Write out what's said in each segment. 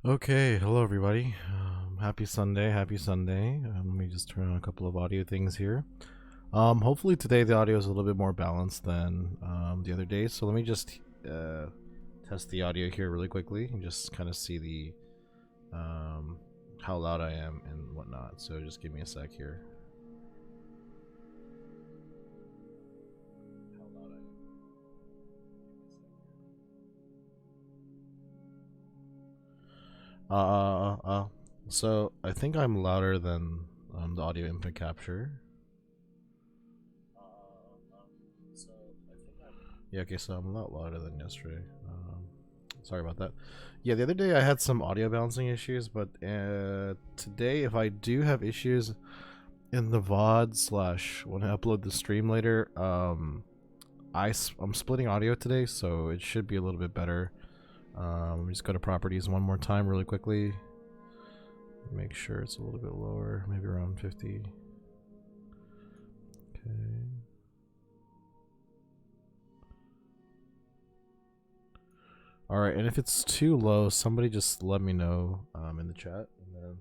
Okay, hello everybody. Happy Sunday, happy Sunday. Let me just turn on a couple of audio things here. Hopefully today the audio is a little bit more balanced than the other day. So let me just test the audio here really quickly and just kind of see the how loud I am and whatnot. So just give me a sec here. Uh, uh, uh, uh. So I think I'm louder than the audio input capture. Yeah, okay, so I'm a lot louder than yesterday. Sorry about that. Yeah, the other day I had some audio balancing issues, but today, if I do have issues in the VOD slash when I upload the stream later, I'm splitting audio today, so it should be a little bit better. Let me just go to properties one more time really quickly. Make sure it's a little bit lower, maybe around 50. Okay. Alright, and if it's too low, somebody just let me know in the chat. And then,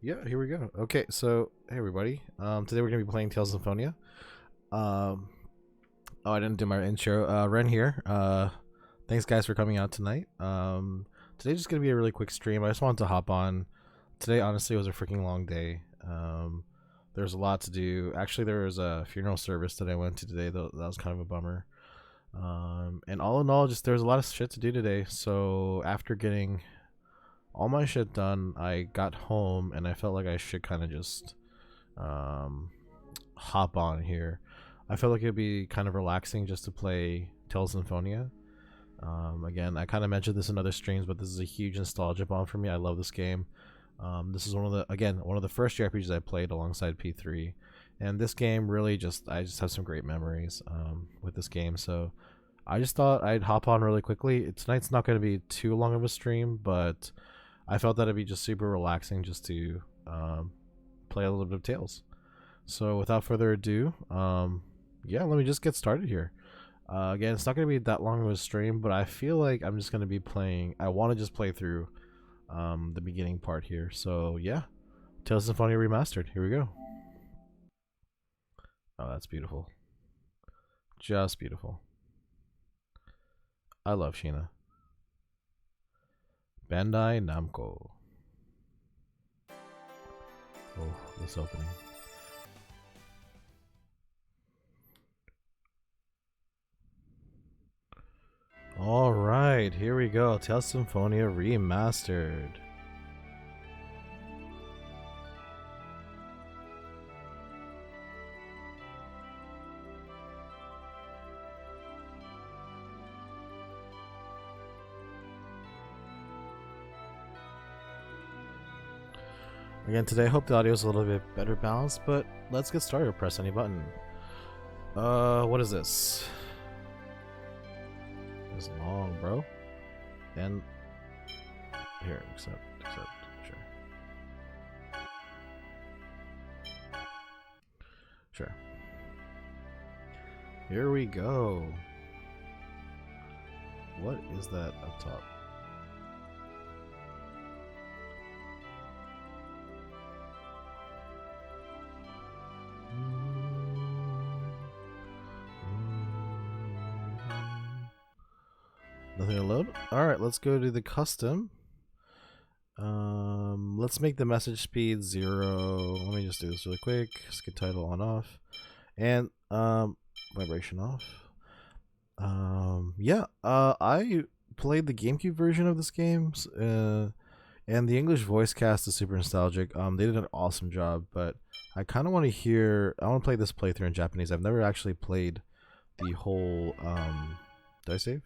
yeah, here we go. Okay, so, hey everybody. Today we're going to be playing Tales of Symphonia. Oh, I didn't do my intro. Ren here. Thanks guys for coming out tonight. Today's just going to be a really quick stream. I just wanted to hop on. Today, honestly, was a freaking long day. There's a lot to do. Actually, there was a funeral service that I went to today. That was kind of a bummer. And all in all, just there's a lot of shit to do today. So after getting all my shit done, I got home and I felt like I should kind of just hop on here. I felt like it'd be kind of relaxing just to play Tales of Symphonia. Again, I kind of mentioned this in other streams, but this is a huge nostalgia bomb for me. I love this game. This is one of the first JRPGs I played alongside P3, and this game really I just have some great memories with this game. So I just thought I'd hop on really quickly. Tonight's not going to be too long of a stream, but I felt that it'd be just super relaxing just to play a little bit of Tales. So without further ado, yeah, let me just get started here. Again, it's not going to be that long of a stream, but I feel like I'm just going to be playing. I want to just play through the beginning part here. So yeah, Tales of Symphonia Remastered. Here we go. Oh, that's beautiful. Just beautiful. I love Sheena. Bandai Namco. Oh, this opening. Alright, here we go. Tales of Symphonia Remastered. Again, today I hope the audio is a little bit better balanced, but let's get started. Press any button. What is this? It's long, bro. And here, accept, sure. Sure. Here we go. What is that up top? Nothing to load? Alright, let's go to the custom. Let's make the message speed 0. Let me just do this really quick. Skip title on off. And vibration off. Yeah, I played the GameCube version of this game, and the English voice cast is super nostalgic. They did an awesome job, but I kind of want to I want to play this playthrough in Japanese. I've never actually played the whole, did I save?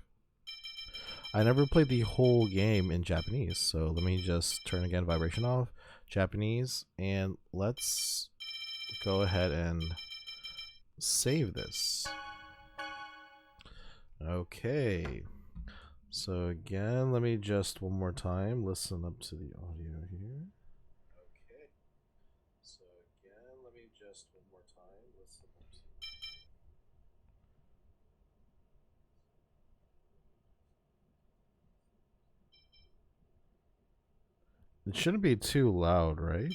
I never played the whole game in Japanese, so let me just turn again vibration off, Japanese, and let's go ahead and save this. Okay, so again, let me just one more time listen up to the audio here. Okay, so again, let me just one more time listen up to It shouldn't be too loud, right?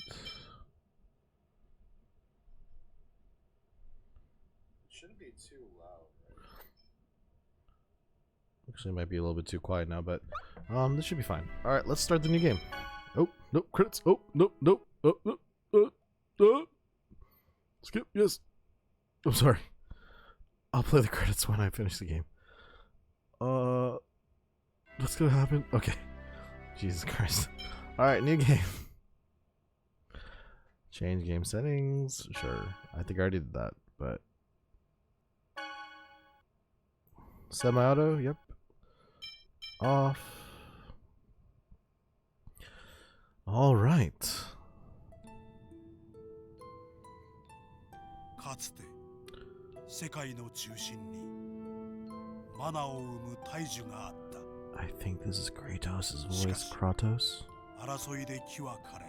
Actually, it might be a little bit too quiet now, but this should be fine. All right, let's start the new game. Oh, nope, credits. Oh, nope, nope. Skip, yes. I'm sorry. I'll play the credits when I finish the game. What's gonna happen? Okay. Jesus Christ. All right, new game. Change game settings. Sure. I think I already did that, but semi-auto. Yep. Off. All right. かつて世界の中心にマナを生む大樹があった。 I think this is Kratos' voice. Kratos. 争いで木は枯れ、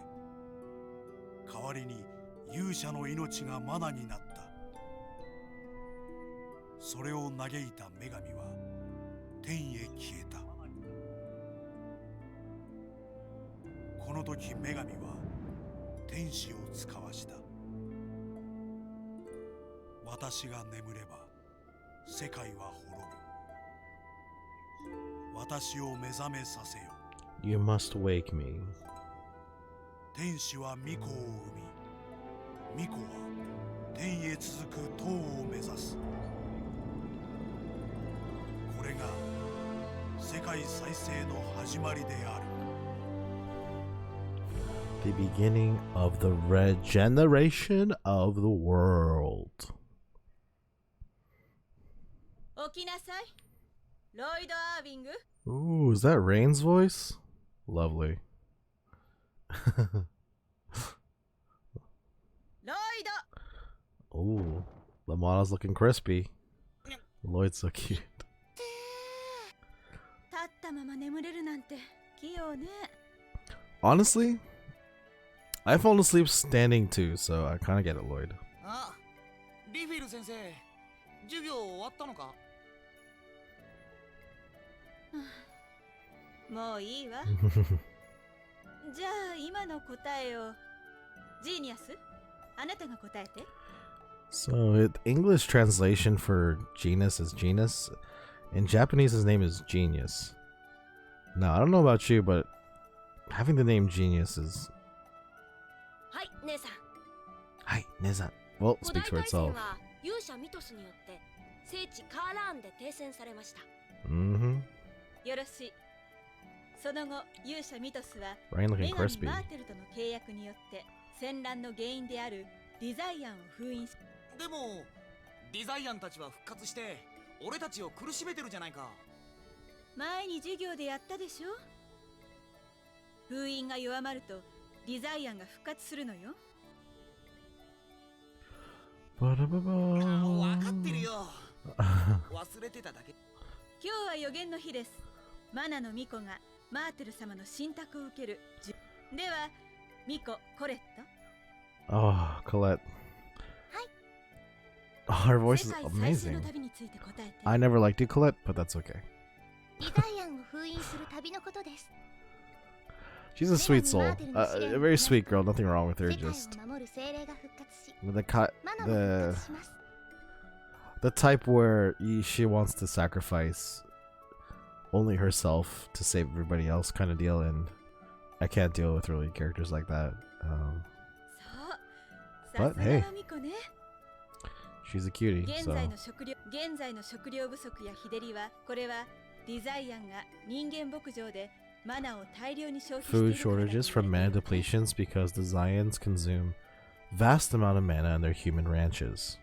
代わりに勇者の命がマナになった。それを嘆いた女神は天へ消えた。この時女神は天使を使わした。私が眠れば世界は滅ぶ。私を目覚めさせよ。 You must wake me. 天使は巫女を生み、巫女は天へ続く塔を目指す。これが世界再生の始まりである。 The beginning of the regeneration of the world. 起きなさい、ロイド・アービング。 Ooh, is that Rain's voice? Lovely. ロイド。 Ooh, Lamana's looking crispy. Lloyd's so cute. 立ったまま眠れるなんて器用ね。 Honestly, I've fallen asleep standing too, so I kind of get it, Lloyd. あ、リフィル先生、授業終わったのか？もういいわ。じゃあ今の答えをジーニアス、あなたが答えて。 So, English translation for genus is genus. In Japanese, his name is Genius. Now, I don't know about you, but having the name Genius is... はい、姉さん。 Hi, Neza. Well, 古代 speaks for 大戦 itself. は勇者ミトスによって聖地カーラーンで停戦されました。 Mm-hmm. よろしい。その後、勇者ミトスは Rain 女 looking 神 crispy. マーテルとの契約によって戦乱の原因であるディザイアンを封印し、でもディザイアンたちは復活して俺たちを苦しめてるじゃないか。前に授業でやったでしょ。封印が弱まるとディザイアンが復活するのよ。分かってるよ。忘れてただけ。今日は予言の日です。マナの巫女がマーテル様の信託を受ける。では、巫女コレット。 Oh, Colette. Oh, her voice is amazing. I never liked you, Colette, but that's okay. ディザイアンを封印する旅のことです。 She's a sweet soul. A very sweet girl, nothing wrong with her, 世界 just... を守る精霊が復活し、 The マナも復活します。 the type where she wants to sacrifice only herself to save everybody else kind of deal, and I can't deal with really characters like that. But hey, she's a cutie, 現 so 在の食料不足や日照りは、これはディザイアンが人間牧場でマナを大量に消費してい food るからだと shortages from mana 言われている。 depletions because the Zions consume vast amount of mana in their human ranches.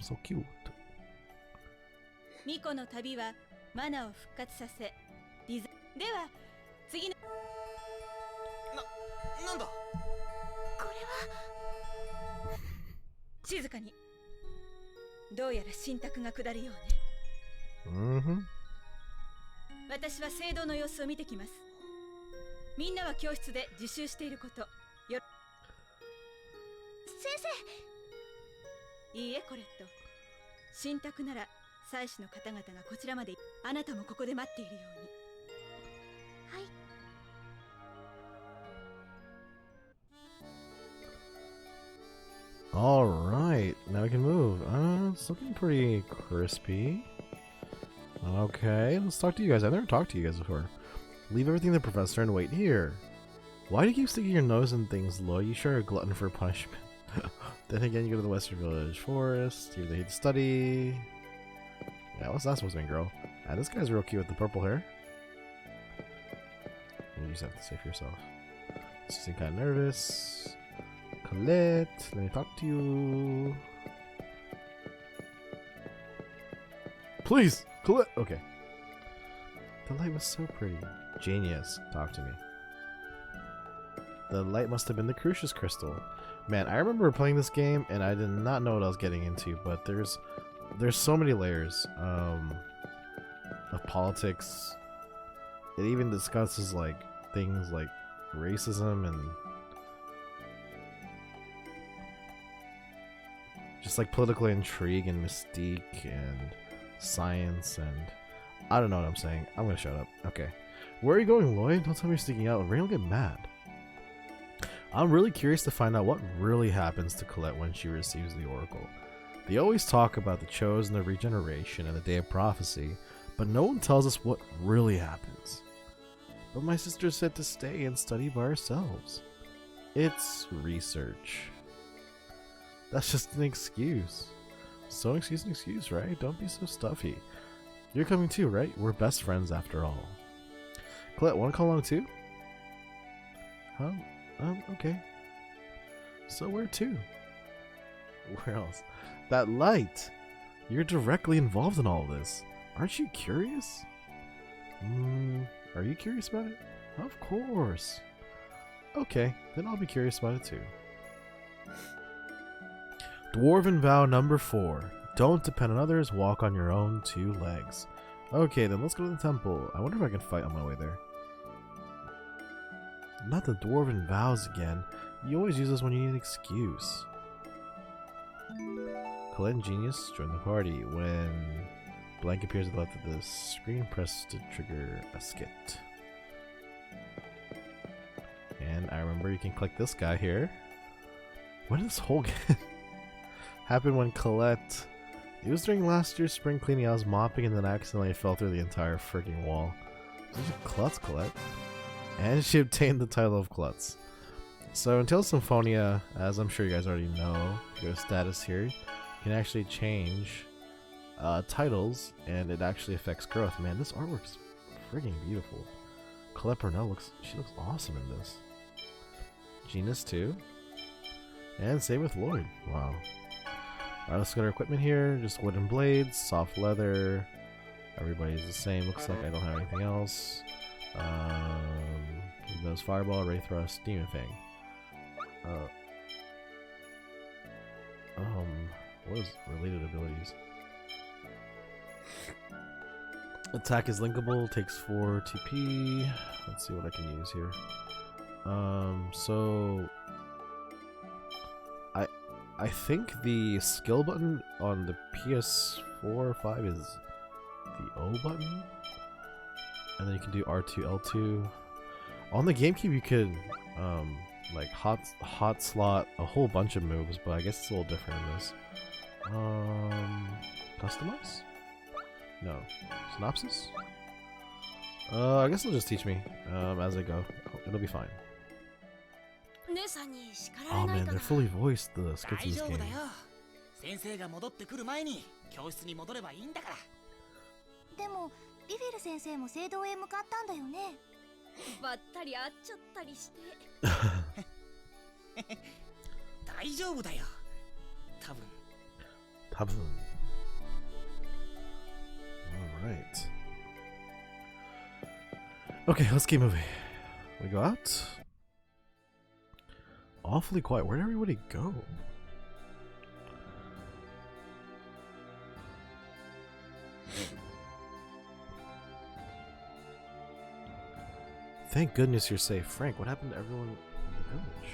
So cute. 巫女の旅はマナを復活させ、ディザでは次のなんだ？これは静かに。どうやら信託が下るようね。 Mm-hmm. 私は聖堂の様子を見てきます。みんなは教室で自習していること。先生。いいえ、コレット。信託なら祭司の方々がこちらまで。あなたもここで待っているように。はい。Alright, now we can move. It's looking pretty crispy. Okay, let's talk to you guys. I've never talked to you guys before. Leave everything to the professor and wait here. Why do you keep sticking your nose in things, Lo? You sure are a glutton for punishment. Then again, you go to the Western Village Forest. You hate to study. Yeah, what's that supposed to mean, girl? This guy's real cute with the purple hair. You just have to say for yourself. Just seem kind of nervous. Colette, let me talk to you. Please, Colette. Okay. The light was so pretty. Genius, talk to me. The light must have been the Crucius Crystal. Man, I remember playing this game and I did not know what I was getting into, but there's so many layers of politics. It even discusses like things like racism and just like political intrigue and mystique and science and I don't know what I'm saying. I'm gonna shut up. Okay. Where are you going, Lloyd? Don't tell me you're sneaking out. Rain will get mad. I'm really curious to find out what really happens to Colette when she receives the Oracle. They always talk about the Chosen, the Regeneration, and the Day of Prophecy, but no one tells us what really happens. But my sister said to stay and study by ourselves. It's research. That's just an excuse. So an excuse, right? Don't be so stuffy. You're coming too, right? We're best friends after all. Colette, wanna come along too? Huh? Okay. So where to? Where else? That light! You're directly involved in all this. Aren't you curious? Are you curious about it? Of course. Okay, then I'll be curious about it too. Dwarven vow number 4. Don't depend on others, walk on your own 2 legs. Okay, then let's go to the temple. I wonder if I can fight on my way there. Not the dwarven vows again. You always use this when you need an excuse. Colette and Genius join the party. When blank appears at the left of the screen, press to trigger a skit. And I remember you can click this guy here. When did this whole happen when Colette... It was during last year's spring cleaning. I was mopping and then accidentally fell through the entire freaking wall. There's a klutz, Colette. And she obtained the title of Klutz. So in Tales of Symphonia, as I'm sure you guys already know, your status here, you can actually change titles and it actually affects growth. Man, this artwork's freaking beautiful. Colette Burnell looks awesome in this. Genus too. And same with Lloyd. Wow. Alright, let's get our equipment here. Just wooden blades, soft leather. Everybody's the same. Looks like I don't have anything else. Those Fireball, Ray Thrust, Demon Fang. What is related abilities? Attack is linkable, takes 4 TP. Let's see what I can use here. So I think the skill button on the PS4 or 5 is the O button. And then you can do R2, L2. On the GameCube you could like hot slot a whole bunch of moves, but I guess it's a little different in this. Customize? No. Synopsis? I guess they'll just teach me as I go. It'll be fine. Oh man, they're fully voiced, the skits in this game. 先生が戻ってくる前に教室に戻ればいいんだから。でもリフィル先生も聖堂へ向かったんだよね。ばったり会っちゃったりして。大丈夫だよ。多分。Alright. Okay, let's keep moving. We go out. Awfully quiet. Where'd everybody go? Thank goodness you're safe. Frank, what happened to everyone in the village?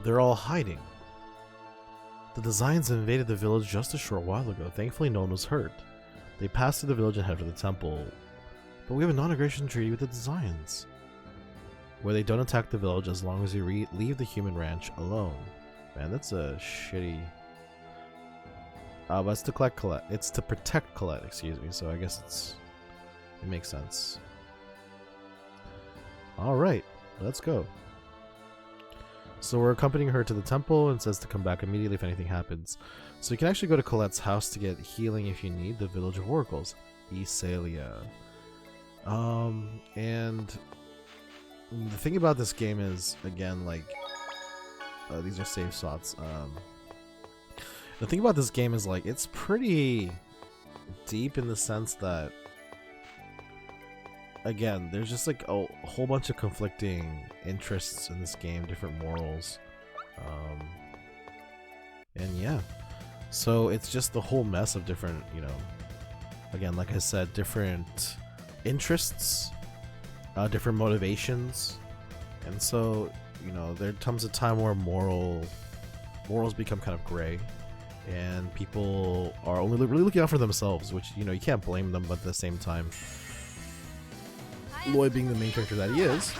They're all hiding. The designs invaded the village just a short while ago. Thankfully, no one was hurt. They pass through the village and head for the temple. But we have a non-aggression treaty with the Designs, where they don't attack the village as long as you leave the human ranch alone. Man, that's a shitty... but it's to collect Colette. It's to protect Colette, excuse me, so I guess it makes sense. Alright, let's go. So we're accompanying her to the temple and says to come back immediately if anything happens. So you can actually go to Colette's house to get healing if you need, the Village of Oracles, Isalia. And the thing about this game is, again, like, these are save slots. The thing about this game is, like, it's pretty deep in the sense that, again, there's just like a whole bunch of conflicting interests in this game, different morals. And yeah, so it's just the whole mess of different, you know, again, like I said, different interests, different motivations. And so, you know, there comes a time where morals become kind of gray. And people are only really looking out for themselves, which, you know, you can't blame them, but at the same time, Lloyd being the main character that he is.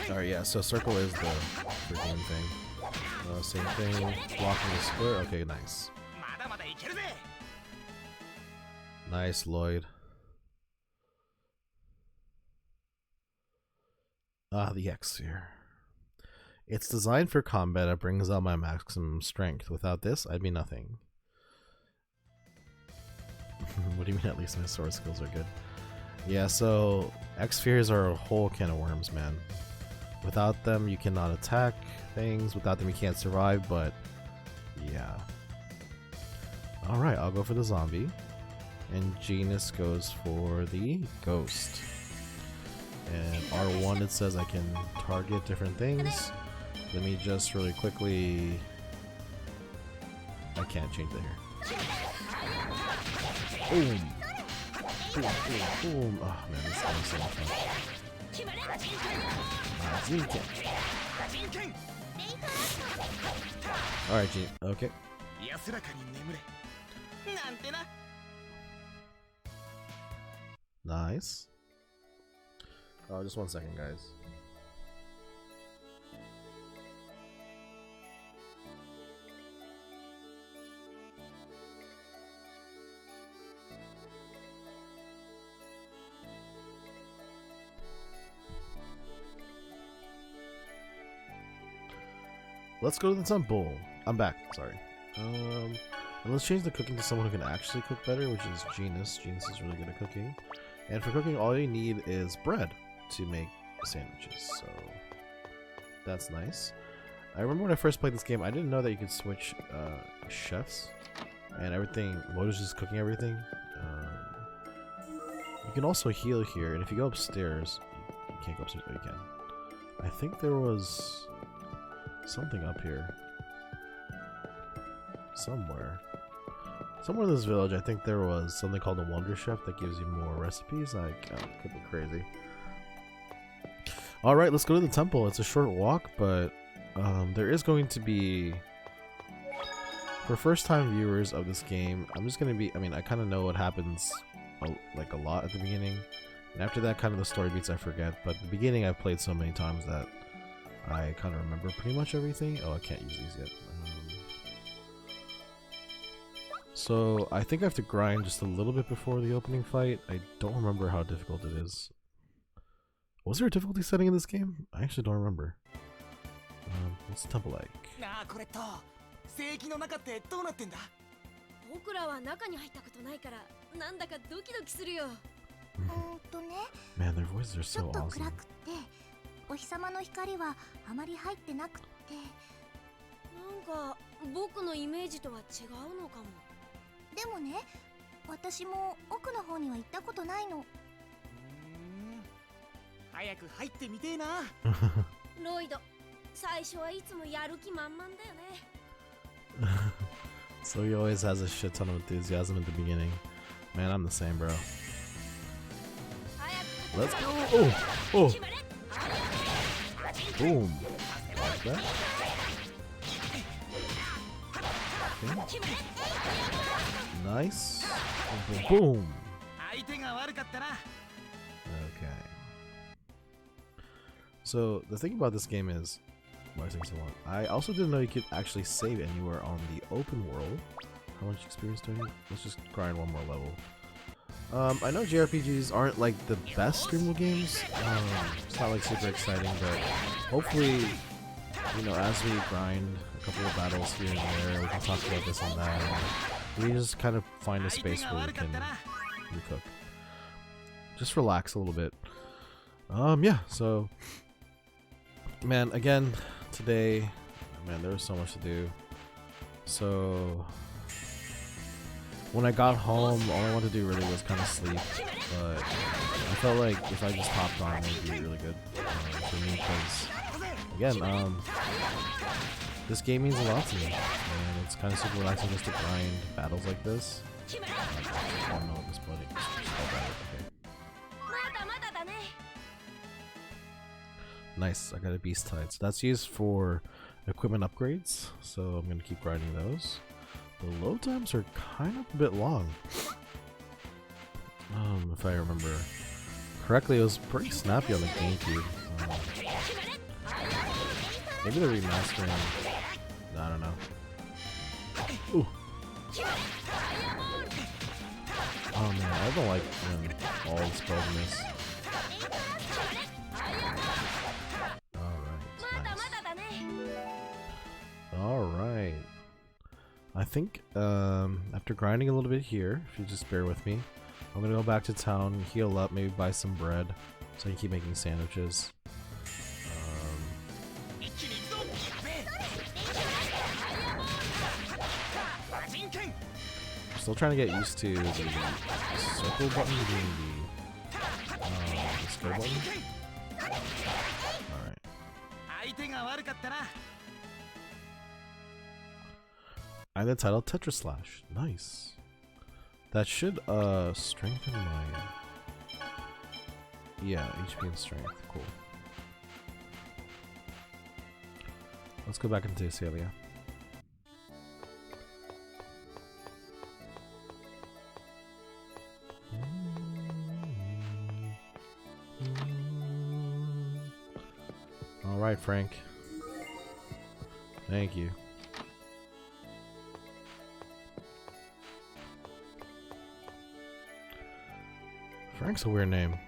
Alright, yeah, so circle is the game thing. Same thing, blocking the square. Okay, nice. Nice, Lloyd. Ah, the X sphere. It's designed for combat. It brings out my maximum strength. Without this, I'd be nothing. What do you mean at least my sword skills are good? Yeah, so X-Spheres are a whole can of worms, man. Without them, you cannot attack things. Without them, you can't survive, but yeah. Alright, I'll go for the zombie. And Genus goes for the ghost. And R1, it says I can target different things. Let me just really quickly... I can't change it here. Boom! Boom, boom, boom. Oh man, this guy's so much fun. Alright, Gene. Okay. Nice. Oh, just 1 second, guys. Let's go to the temple. I'm back. Sorry. And let's change the cooking to someone who can actually cook better, which is Genus. Genus is really good at cooking. And for cooking, all you need is bread to make sandwiches. So that's nice. I remember when I first played this game, I didn't know that you could switch chefs and everything. Lloyd was just cooking everything. You can also heal here, and if you go upstairs, you can't go upstairs, but you can. I think there was something up here. Somewhere in this village, I think there was something called a Wonder Chef that gives you more recipes. I could be crazy. Alright, let's go to the temple. It's a short walk, but there is going to be... For first-time viewers of this game, I'm just going to be... I mean, I kind of know what happens like a lot at the beginning. And after that, kind of the story beats I forget. But the beginning I've played so many times that I kind of remember pretty much everything. Oh, I can't use these yet. So I think I have to grind just a little bit before the opening fight. I don't remember how difficult it is. Was there a difficulty setting in this game? I actually don't remember. What's the temple like? 僕らは中に入ったことないからなんだかドキドキするよ。Man, their voices are ちょ so っと awesome. 暗くってお日様の光はあまり入ってなくって。なんか僕のイメージとは違うのかも。でもね、私も奥の方には行ったことないの。早く入ってみてえな。ロイド、最初はいつもやる気満々だよね。So he always has a shit ton of enthusiasm at the beginning. Man, I'm the same, bro. Let's go! Oh! Oh! Boom! Like that? Okay. Nice. Boom, boom, boom. 相手が悪かったな。 Okay. So the thing about this game is, why is it so long? I also didn't know you could actually save anywhere on the open world. How much experience do I need? Let's just grind one more level. I know JRPGs aren't like the best streamable games. It's not like super exciting, but hopefully, you know, as we grind a couple of battles here and there, we can talk about this and that. And we just kind of find a space where we can recook. Just relax a little bit. Yeah, so man, again, today, man, there was so much to do. So when I got home, all I wanted to do really was kind of sleep, but I felt like if I just hopped on, it would be really good for me, because again, this game means a lot to me, and it's kind of super relaxing just to grind battles like this. I don't know what this button is. Okay. Nice, I got a beast tide. So that's used for equipment upgrades, so I'm gonna keep grinding those. The load times are kind of a bit long. If I remember correctly, it was pretty snappy on the GameCube. Maybe they're remastering. I don't know. Ooh. Oh man, I don't like when all the spells miss. Alright. I think after grinding a little bit here, if you just bear with me, I'm gonna go back to town, heal up, maybe buy some bread so I can keep making sandwiches. I'm still trying to get used to the circle button being the skill button. Alright. And the title Tetris Slash. Nice. That should strengthen my HP and strength. Cool. Let's go back into Celia. Alright, Frank. Thank you. Frank's a weird name.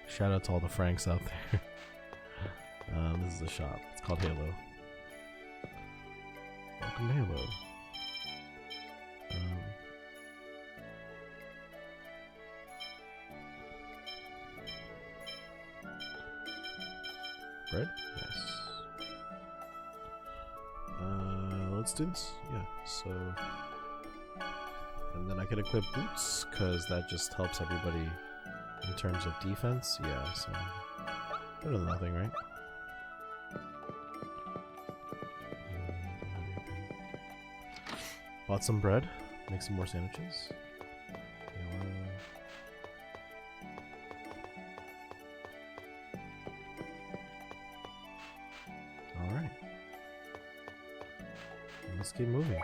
Shout out to all the Franks out there. This is a shop. It's called Halo. Welcome to Halo. Bread? Nice. Let's do this. Yeah, so... And then I could equip boots, because that just helps everybody in terms of defense. Yeah, so... better than nothing, right? Bought some bread. Make some more sandwiches. Alright. Let's keep moving.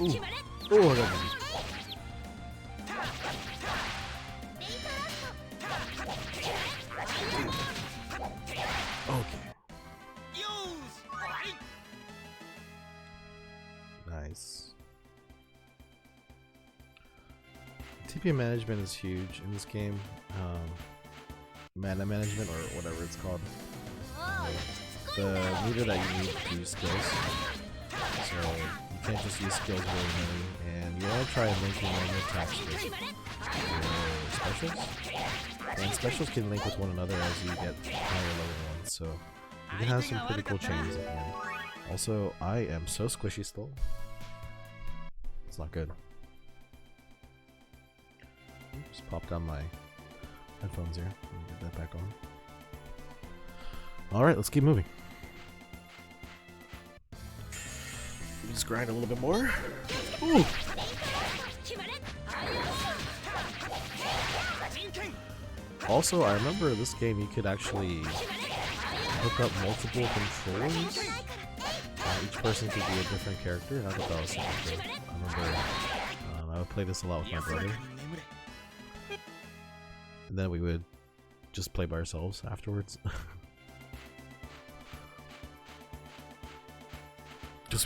Ooh. Oh, that was... Okay. Nice. TP management is huge in this game. Mana management, or whatever it's called. The meter that you need to use skills. So you can't just use skills willy-nilly, and you want to try linking all your attacks with your specials. And specials can link with one another as you get higher level ones, so you can have some pretty cool changes at the end. Also, I am so squishy still. It's not good. Just pop down my headphones here. Let me get that back on. Alright, let's keep moving. Let me just grind a little bit more. Ooh. Also, I remember this game you could actually hook up multiple controllers. Each person could be a different character, and I thought that was super cool. I remember I would play this a lot with my brother. And then we would just play by ourselves afterwards.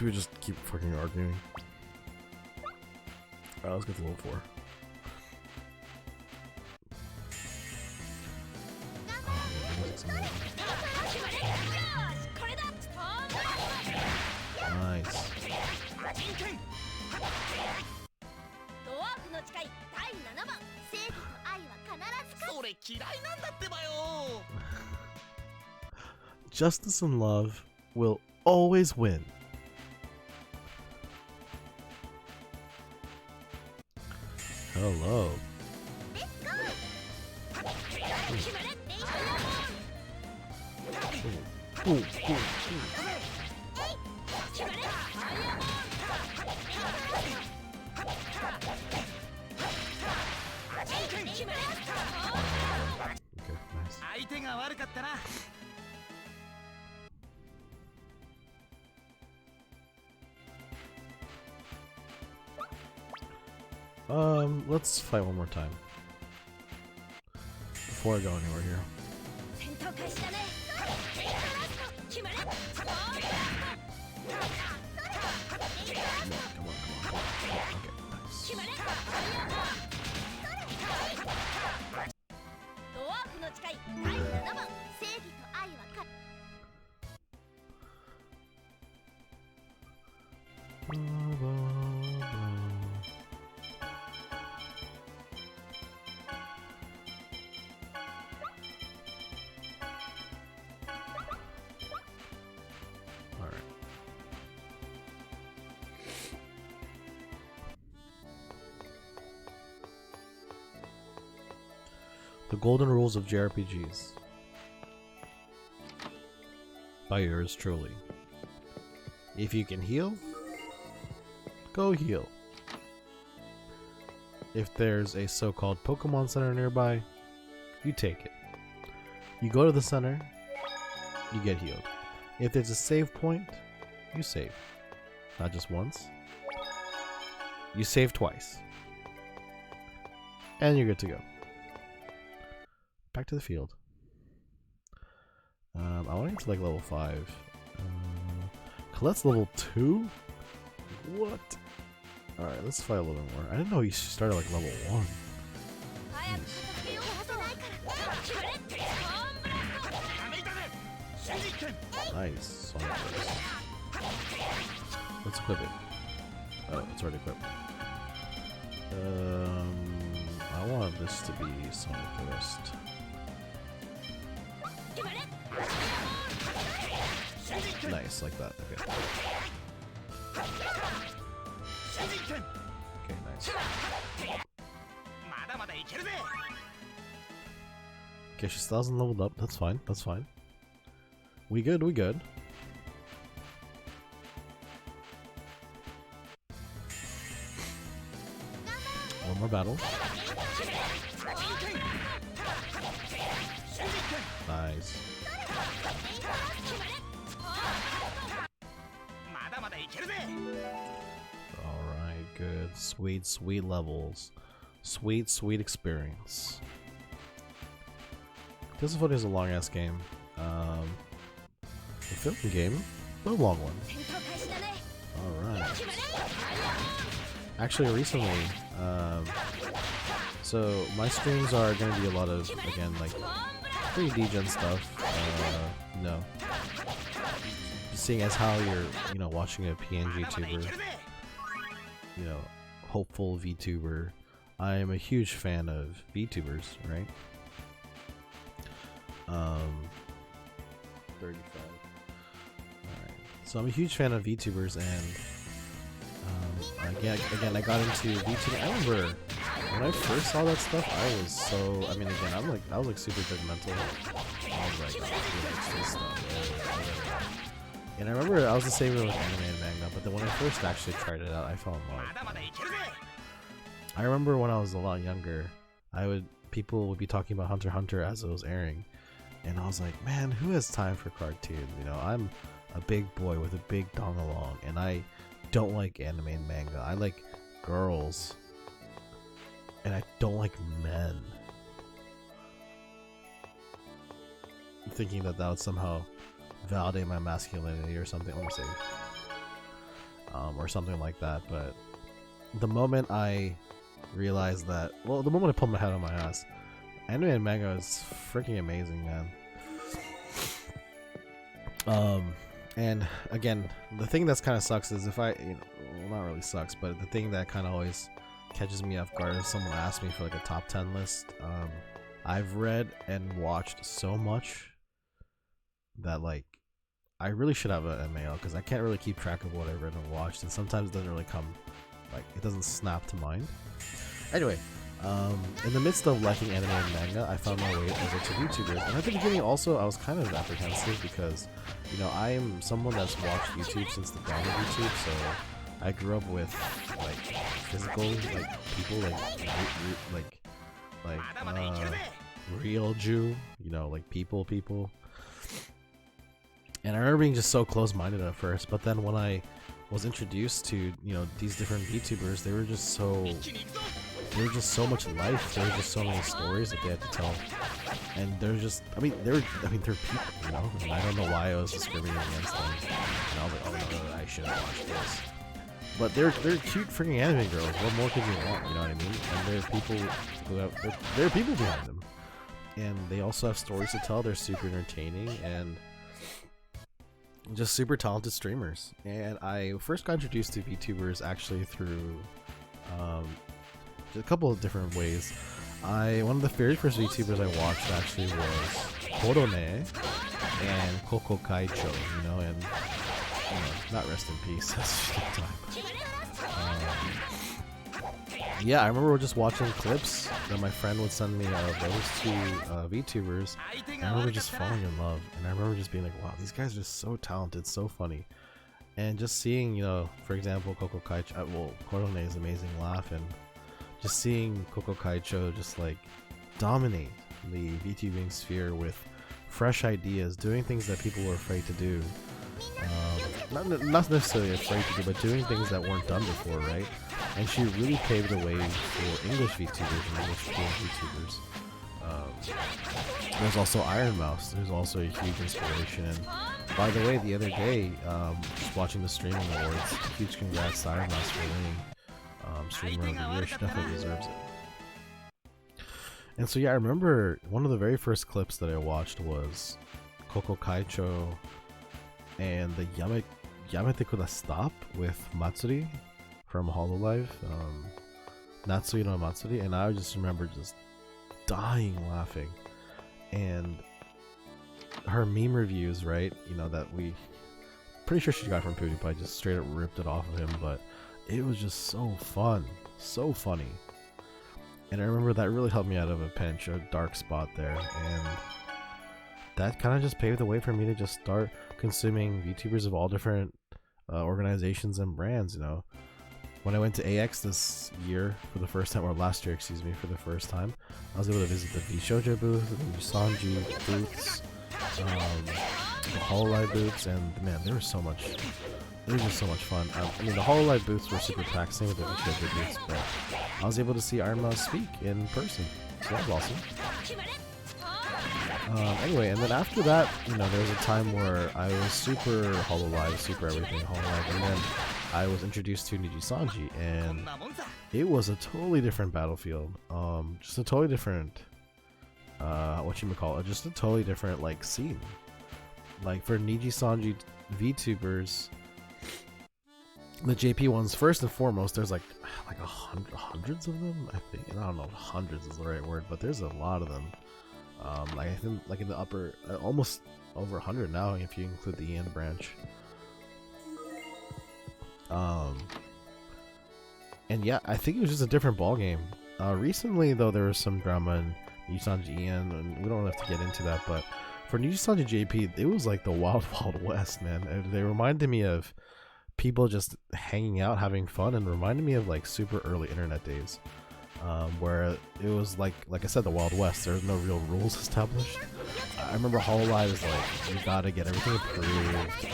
We would just keep fucking arguing. Alright, let's get to level 4. Nice. それ嫌いなんだってばよ。 Justice and love will always win. Hello. Ooh, ooh, ooh. Okay, nice. 相手が悪かったな。 Let's fight one more time. Before I go anywhere here. Come on. Okay, nice. The Golden Rules of JRPGs. By yours truly. If you can heal, go heal. If there's a so-called Pokemon Center nearby, you take it. You go to the center, you get healed. If there's a save point, you save. Not just once. You save twice. And you're good to go. Back to the field. I want to get to like level 5. Colette's level 2? What? Alright, let's fight a little bit more. I didn't know he started like level 1. Jeez. Nice. Sonic Burst. Let's equip it. Oh, it's already equipped. I want this to be Sonic Burst. Nice, like that. Okay. Okay, nice. Okay, she still hasn't leveled up. That's fine. That's fine. We good. We good. One more battle. Nice. Alright, good. Sweet, sweet levels. Sweet, sweet experience. Tales of Symphonia is a long ass game. A film game, but a long one. Alright. Actually, recently, so my streams are going to be a lot of, again, like, pretty degen stuff. You know, seeing as how you're, you know, watching a PNG tuber, you know, hopeful VTuber. I am a huge fan of VTubers, right? 35. Alright. So I'm a huge fan of VTubers, and again, I got into VTubing. I remember when I first saw that stuff, I was so, I mean, again, I was like super judgmental. I was like, oh, who likes this stuff? And I remember I was the same way with anime and manga, but then when I first actually tried it out, I fell in love. I remember when I was a lot younger, people would be talking about Hunter x Hunter as it was airing, and I was like, man, who has time for cartoons? You know, I'm a big boy with a big dongalong, and I don't like anime and manga. I like girls, and I don't like men. I'm thinking that would somehow validate my masculinity or something. Let me see, or something like that. But the moment I realized that, well, the moment I pulled my head on my ass, anime and manga is freaking amazing, man. And again, the thing that's kind of sucks is if well, not really sucks, but the thing that kind of always catches me off guard is someone asks me for like a top 10 list. I've read and watched so much that like I really should have a mail, because I can't really keep track of what I've read and watched, and sometimes it doesn't really come, like, it doesn't snap to mind. Anyway, in the midst of liking anime and manga, I found my way over to YouTubers, and at the beginning also I was kind of apprehensive because, you know, I am someone that's watched YouTube since the dawn of YouTube, so I grew up with like physical, like people, like real Jew, you know, like people. And I remember being just so close-minded at first, but then when I was introduced to, you know, these different VTubers, they were just so much life. There were just so many stories that they had to tell, and they're just, they're people, you know. And I don't know why I was discriminating against them, and I was like, oh no, I shouldn't watch this. But they're cute freaking anime girls. What more could you want? You know what I mean? And there are people who have, there are people behind them, and they also have stories to tell. They're super entertaining and just super talented streamers. And I first got introduced to VTubers actually through a couple of different ways. One of the very first VTubers I watched actually was Korone and Koko Kaicho, you know, and you know, not rest in peace. That's just a time. Yeah, I remember just watching clips that my friend would send me of those two VTubers, and I remember just falling in love, and I remember just being like, wow, these guys are just so talented, so funny. And just seeing, you know, for example, Koko Kaicho, well, Korone's amazing laugh, and just seeing Koko Kaicho just like dominate the VTubing sphere with fresh ideas, doing things that people were afraid to do. Not necessarily afraid to do, but doing things that weren't done before, right? And she really paved the way for English VTubers and English VTubers. There's also Iron Mouse, who's also a huge inspiration. And by the way, the other day, just watching the streaming awards, huge congrats to Iron Mouse for winning Streamer of the Year. She definitely deserves it. And so yeah, I remember one of the very first clips that I watched was Koko Kaicho and the Yamete Kuda Stop with Matsuri from Hololive, Natsuki no Matsuri, and I just remember just dying laughing. And her meme reviews, right, you know, that pretty sure she got from PewDiePie, just straight up ripped it off of him, but it was just so fun, so funny. And I remember that really helped me out of a pinch, a dark spot there, and that kind of just paved the way for me to just start consuming VTubers of all different organizations and brands, you know. When I went to AX this year for the first time, or last year, excuse me, for the first time, I was able to visit the VShojo booth, the Sanji booths, the Hololive booths, and man, there was just so much fun. I mean, the Hololive booths were super taxing with the VShojo booths, but I was able to see Iron Mouse speak in person, so that was awesome. Anyway, and then after that, you know, there was a time where I was super Hololive, super everything Hololive, and then I was introduced to Niji Sanji, and it was a totally different battlefield. Just a totally different, just a totally different, like, scene. Like, for Niji Sanji VTubers, the JP ones, first and foremost, there's like hundreds of them, I think. I don't know if hundreds is the right word, but there's a lot of them. Like, I think, like, in the upper, almost over 100 now, if you include the Ian branch. And yeah, I think it was just a different ball game. Recently, though, there was some drama in Nijisanji EN, and we don't have to get into that, but for Nijisanji JP, it was like the wild, wild west, man. They reminded me of people just hanging out, having fun, and reminded me of like super early internet days, where it was like I said, the wild west. There's no real rules established. I remember Hololive is like, you gotta get everything approved.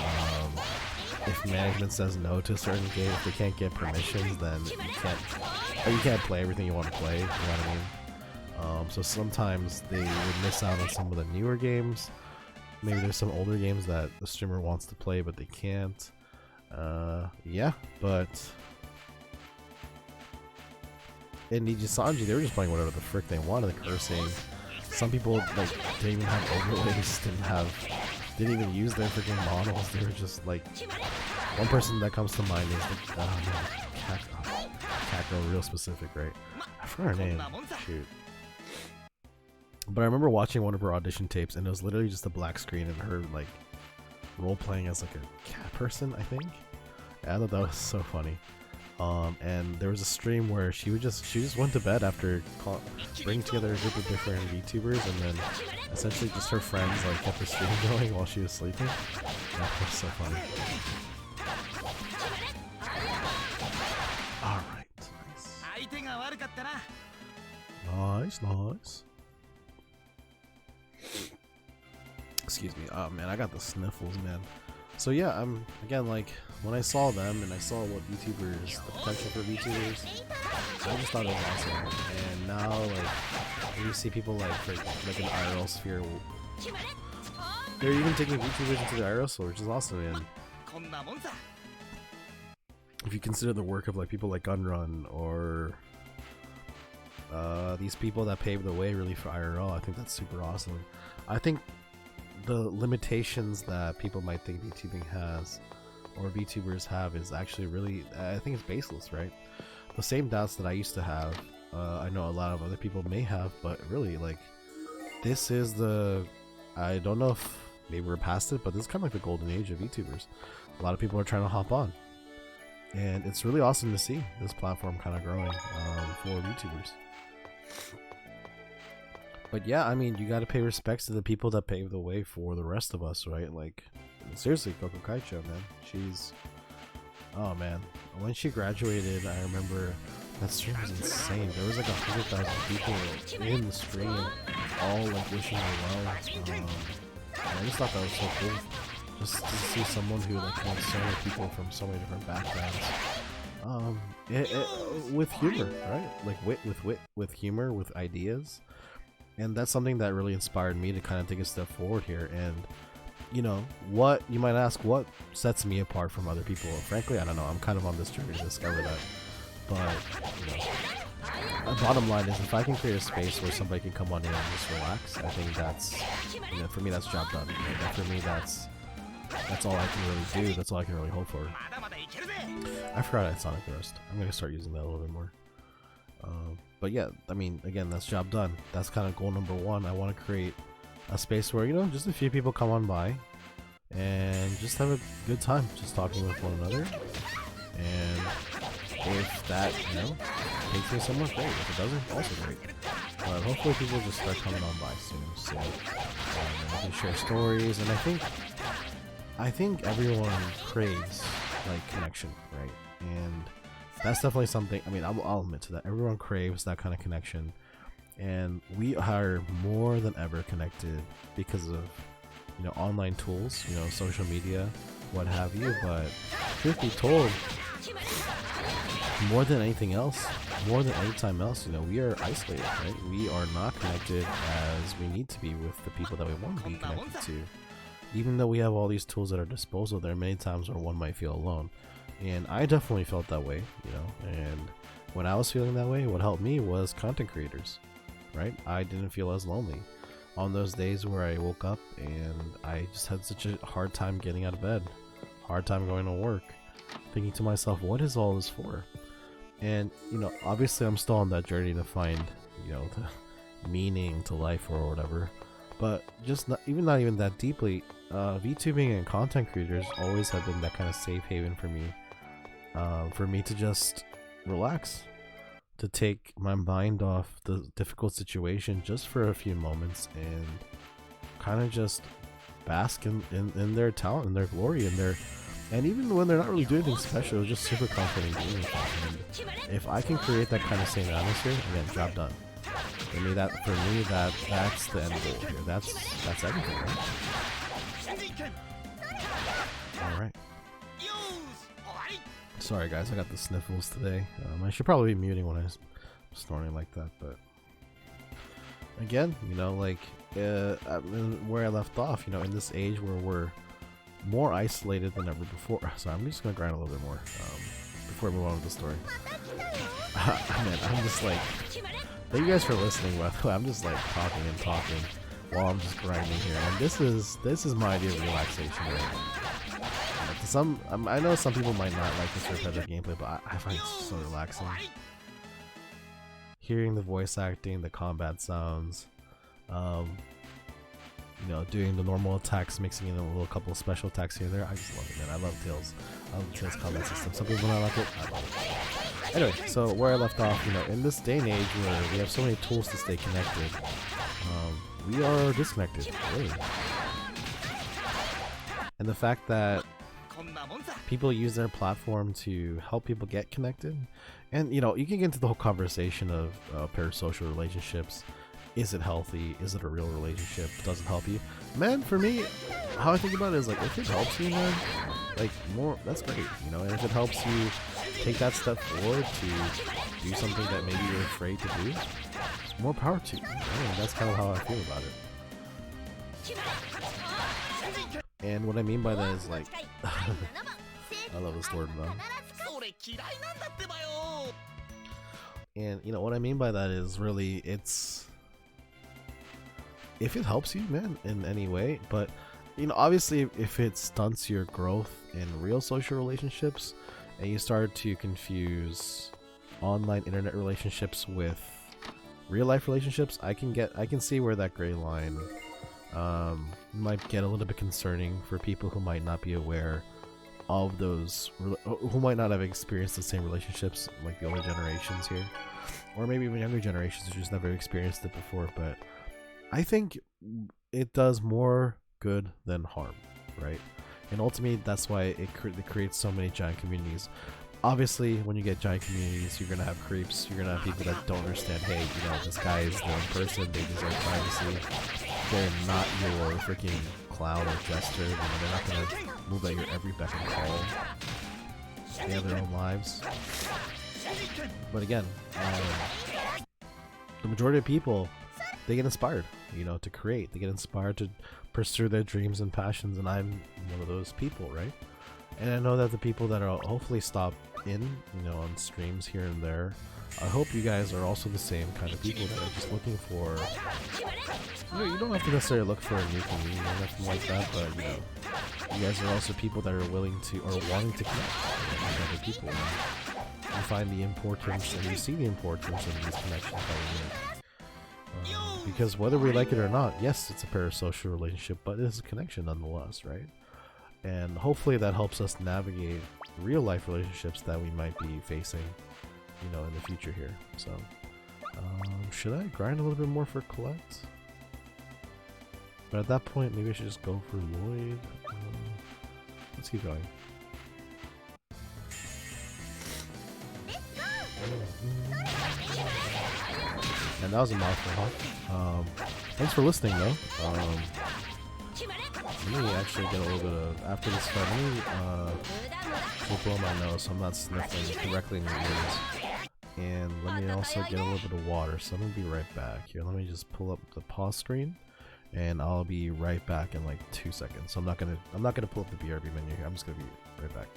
If management says no to a certain game, if they can't get permissions, then you can't play everything you want to play. You know what I mean? So sometimes they would miss out on some of the newer games. Maybe there's some older games that the streamer wants to play but they can't. Yeah, but in Nijisanji, they were just playing whatever the frick they wanted, cursing. Some people like didn't even have overlays, didn't even use their freaking models. They were just like, one person that comes to mind is the Cat Girl, real specific, right? I forgot her name. Shoot. But I remember watching one of her audition tapes, and it was literally just a black screen and her like role playing as like a cat person, I think. Yeah, I thought that was so funny. And there was a stream where she just went to bed after bringing together a group of different VTubers, and then essentially just her friends like kept the stream going while she was sleeping. That was so funny. Alright, nice. Nice. Excuse me. Oh man, I got the sniffles, man. So yeah, again, like, when I saw them and I saw what VTubers, the potential for VTubers, I just thought it was awesome. And now, like, when you see people like in the IRL sphere, they're even taking VTubers into the IRL sphere, which is awesome. And if you consider the work of like people like Gunrun or these people that paved the way really for IRL, I think that's super awesome. I think the limitations that people might think VTubing has or VTubers have is actually really, I think it's baseless, right? The same doubts that I used to have, I know a lot of other people may have, but really, like, this is I don't know if maybe we're past it, but this is kind of like the golden age of VTubers. A lot of people are trying to hop on, and it's really awesome to see this platform kind of growing for VTubers. But yeah, I mean, you gotta pay respects to the people that paved the way for the rest of us, right? Like, seriously, Coco Kaicho, man. Oh man, when she graduated, I remember that stream was insane. There was like 100,000 people in the stream, all like wishing her well. And I just thought that was so cool, just to see someone who like met so many people from so many different backgrounds. With humor, right? Like with humor, with ideas. And that's something that really inspired me to kind of take a step forward here. And, you know, what you might ask, what sets me apart from other people? Frankly, I don't know. I'm kind of on this journey to discover that. But, you know, the bottom line is, if I can create a space where somebody can come on in and just relax, I think that's, you know, for me, that's job done. And for me, that's all I can really do. That's all I can really hope for. I forgot I had Sonic Rust. I'm going to start using that a little bit more. But yeah, I mean, again, that's job done. That's kind of goal number one. I want to create a space where, you know, just a few people come on by and just have a good time, just talking with one another. And if that, you know, takes me somewhere, great. If it doesn't, also great. But hopefully people just start coming on by soon, so we can share stories. And I think everyone craves like connection, right? And that's definitely something. I mean, I'll admit to that. Everyone craves that kind of connection, and we are more than ever connected because of, you know, online tools, you know, social media, what have you. But truth be told, more than anything else, more than any time else, you know, we are isolated, right? We are not connected as we need to be with the people that we want to be connected to. Even though we have all these tools at our disposal, there are many times where one might feel alone. And I definitely felt that way, you know, and when I was feeling that way, what helped me was content creators, right? I didn't feel as lonely on those days where I woke up and I just had such a hard time getting out of bed, hard time going to work, thinking to myself, what is all this for? And, you know, obviously I'm still on that journey to find, you know, the meaning to life or whatever, but just not even that deeply. VTubing and content creators always have been that kind of safe haven for me to just relax, to take my mind off the difficult situation just for a few moments and kind of just bask in their talent and their glory and their, and even when they're not really doing anything special, it was just super comforting doing it. And if I can create that kind of same atmosphere, again, job done. For me, that's the end goal here. That's everything, right? Alright. Sorry guys, I got the sniffles today. I should probably be muting when I'm snoring like that, but again, you know, like where I left off, you know, in this age where we're more isolated than ever before. So I'm just gonna grind a little bit more before we move on with the story. Man, I'm just like, thank you guys for listening. By the way, I'm just like talking and talking while I'm just grinding here, and this is my idea of relaxation. Right? I know some people might not like this repetitive gameplay, but I find it so relaxing. Hearing the voice acting, the combat sounds, you know, doing the normal attacks, mixing in a little couple of special attacks here and there. I just love it, man. I love Tales. I love the Tales combat system. Some people might like it. I love it. Anyway, so where I left off, you know, in this day and age where we have so many tools to stay connected, we are disconnected, really. And the fact that people use their platform to help people get connected, and you know, you can get into the whole conversation of parasocial relationships. Is it healthy? Is it a real relationship? Does it help you? Man, for me, how I think about it is like, if it helps you, man, like more, that's great, you know. And if it helps you take that step forward to do something that maybe you're afraid to do, more power to you. And that's kind of how I feel about it. And what I mean by that is like, I love this word, though. And you know what I mean by that is really, it's, if it helps you, man, in any way. But you know, obviously, if it stunts your growth in real social relationships, and you start to confuse online internet relationships with real life relationships, I can see where that gray line might get a little bit concerning for people who might not be aware of those, who might not have experienced the same relationships like the older generations here, or maybe even younger generations who just never experienced it before. But I think it does more good than harm, right? And ultimately, that's why it creates so many giant communities. Obviously, when you get giant communities, you're gonna have creeps. You're gonna have people that don't understand. Hey, you know, this guy is one person. They deserve privacy. They're not your freaking clown or jester. You know, they're not gonna move at your every beck and call. They have their own lives. But again, the majority of people, they get inspired, you know, to create. They get inspired to pursue their dreams and passions, and I'm one of those people, right? And I know that the people that are hopefully stop in, you know, on streams here and there, I hope you guys are also the same kind of people that are just looking for, you know, you don't have to necessarily look for a new community or nothing like that, but you know, you guys are also people that are willing to, or wanting to connect with other people. And you find the importance, and you see the importance of these connections that we make. Because whether we like it or not, yes, it's a parasocial relationship, but it is a connection nonetheless, right? And hopefully that helps us navigate real life relationships that we might be facing, you know, in the future here. So, should I grind a little bit more for collect? But at that point, maybe I should just go for Lloyd. Let's keep going. And that was a mouthful, huh? Thanks for listening, though. Let me actually get a little bit of, after this fight, let me blow my nose so I'm not sniffling directly in your ears. And let me also get a little bit of water, so I'm gonna be right back. Here, let me just pull up the pause screen, and I'll be right back in like 2 seconds. So I'm not gonna pull up the BRB menu here. I'm just gonna be right back.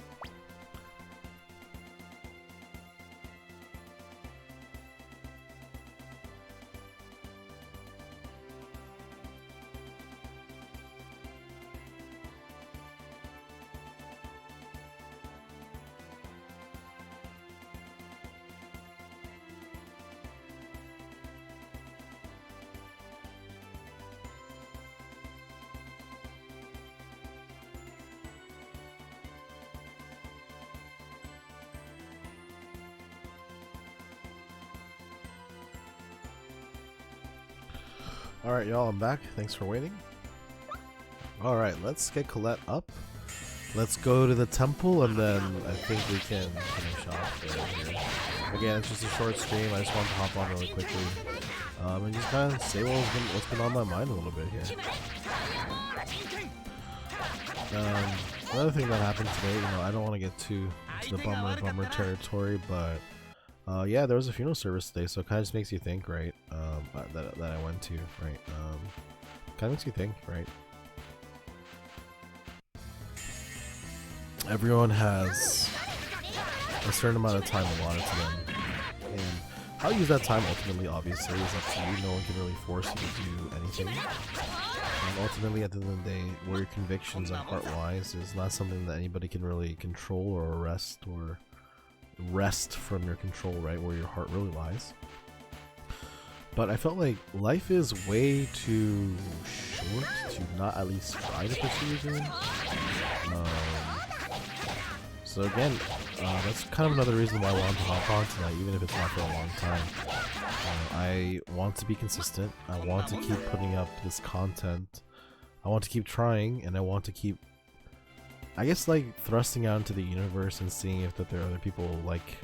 Alright, y'all, I'm back. Thanks for waiting. Alright, let's get Colette up. Let's go to the temple, and then I think we can finish off here. Again, it's just a short stream. I just wanted to hop on really quickly. And just kind of say what's been on my mind a little bit here. Another thing that happened today, I don't want to get too into the bummer territory, but yeah, there was a funeral service today, so it kind of just makes you think, right? That I went to, right? Kind of makes you think, right? Everyone has a certain amount of time allotted to them, and how you use that time ultimately, obviously, is up to you. No one can really force you to do anything. And ultimately, at the end of the day, where your convictions and heart lies is not something that anybody can really control or arrest or wrest from your control, right? Where your heart really lies. But I felt like life is way too short to not at least try to pursue your dreams. So again, that's kind of another reason why I wanted to hop on tonight, even if it's not for a long time. I want to be consistent. I want to keep putting up this content. I want to keep trying, and I want to keep, I guess, like, thrusting out into the universe and seeing if that there are other people like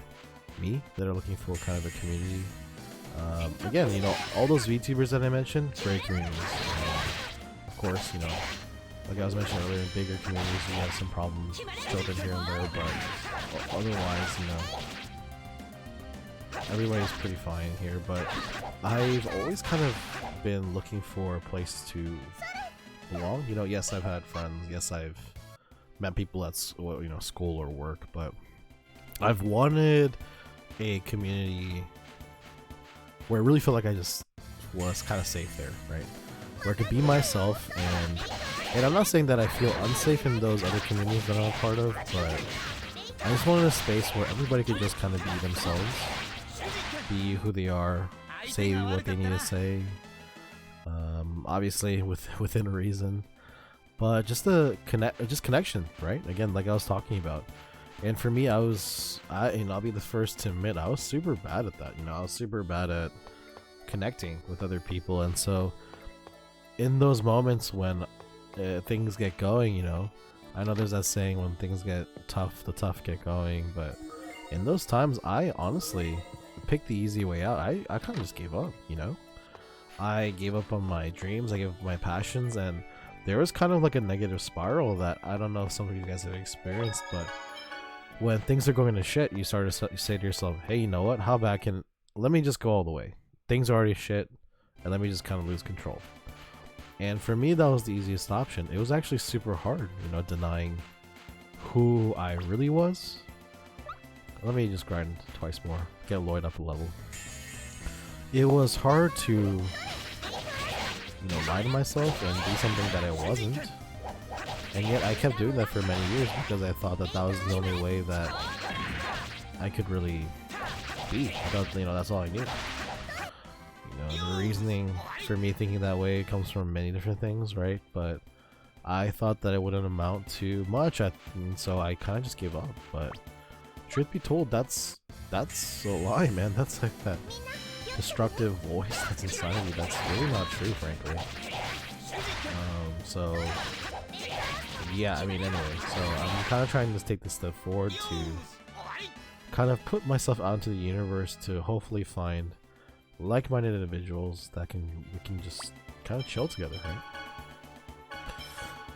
me that are looking for kind of a community. Again, all those VTubers that I mentioned, great communities. Of course, like I was mentioning earlier, in bigger communities you have some problems children here and there, but otherwise, everybody's pretty fine here. But I've always kind of been looking for a place to belong. Yes, I've had friends, yes, I've met people at school or work, but I've wanted a community where I really feel like I just was kind of safe there, right? Where I could be myself, and I'm not saying that I feel unsafe in those other communities that I'm a part of, but I just wanted a space where everybody could just kind of be themselves, be who they are, say what they need to say, obviously within reason, but just connection, right? Again, like I was talking about. And for me, I'll be the first to admit, I was super bad at that. I was super bad at connecting with other people, and so in those moments when things get going, I know there's that saying, when things get tough, the tough get going, but in those times, I honestly picked the easy way out. I kind of just gave up, I gave up on my dreams, I gave up my passions, and there was kind of like a negative spiral that I don't know if some of you guys have experienced, but when things are going to shit, you start to say to yourself, hey, you know what, how bad let me just go all the way. Things are already shit, and let me just kind of lose control. And for me, that was the easiest option. It was actually super hard, denying who I really was. Let me just grind twice more, get Lloyd up a level. It was hard to, lie to myself and do something that I wasn't. And yet I kept doing that for many years because I thought that was the only way that I could really be. I thought, that's all I knew. The reasoning for me thinking that way comes from many different things, right? But I thought that it wouldn't amount to much, and so I kind of just gave up. But truth be told, that's a lie, man. That's like that destructive voice that's inside of me. That's really not true, frankly. So yeah, anyway, so I'm kind of trying to take this step forward to kind of put myself out into the universe to hopefully find like-minded individuals that we can just kind of chill together, right?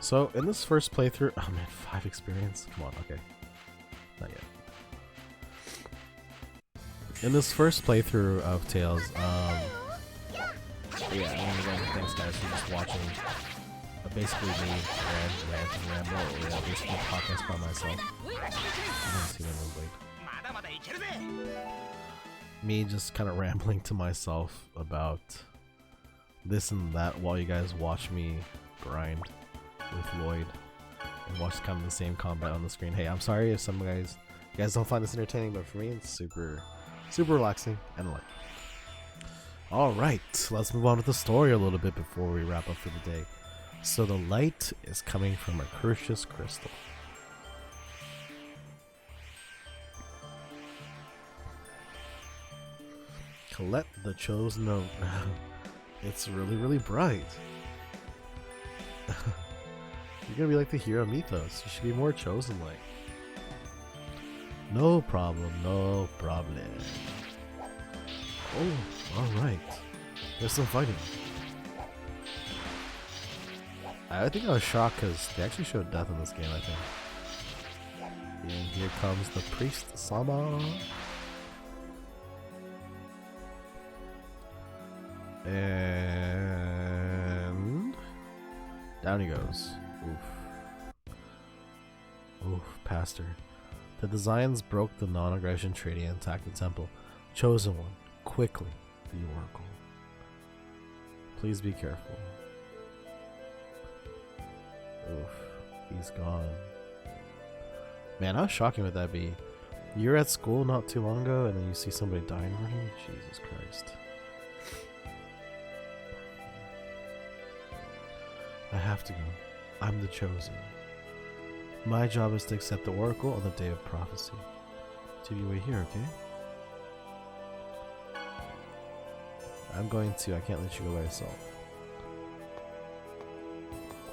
So in this first playthrough, oh man, 5 experience? Come on, okay. Not yet. In this first playthrough of Tales, yeah, again, thanks guys for just watching basically me rant and ramble, or basically a podcast by myself. I didn't see my blade. Me just kind of rambling to myself about this and that while you guys watch me grind with Lloyd and watch kind of the same combat on the screen. Hey, I'm sorry if you guys don't find this entertaining, but for me it's super relaxing and light. Alright, let's move on with the story a little bit before we wrap up for the day. So the light is coming from a Crucius crystal. Colette, the chosen of It's really, really bright. You're gonna be like the hero mythos. You should be more chosen like. No problem, no problem. Oh, alright. There's some fighting. I think I was shocked because they actually showed death in this game, I think. And here comes the priest Sama. And down he goes. Oof. Oof, pastor. The designs broke the non-aggression treaty and attacked the temple. Chosen one, quickly, the oracle. Please be careful. Oof, he's gone. Man, how shocking would that be? You're at school not too long ago and then you see somebody die in front of you? Jesus Christ. I have to go. I'm the chosen. My job is to accept the oracle on the day of prophecy. So you wait here, okay? I'm going to. I can't let you go by yourself.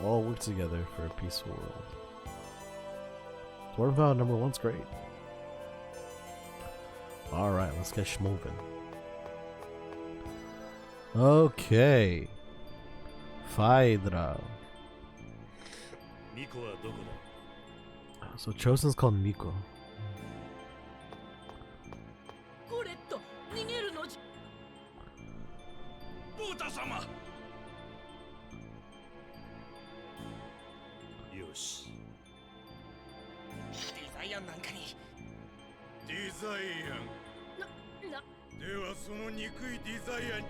All work together for a peaceful world. Dwarven Vow number 1's great. Alright, let's get schmovin'. Okay. Phaedra. So Chosen's called Miko. コレット逃げるのじボータ様。よし。デザイアンなんかに。デザイアン。ではその憎いデザイアン。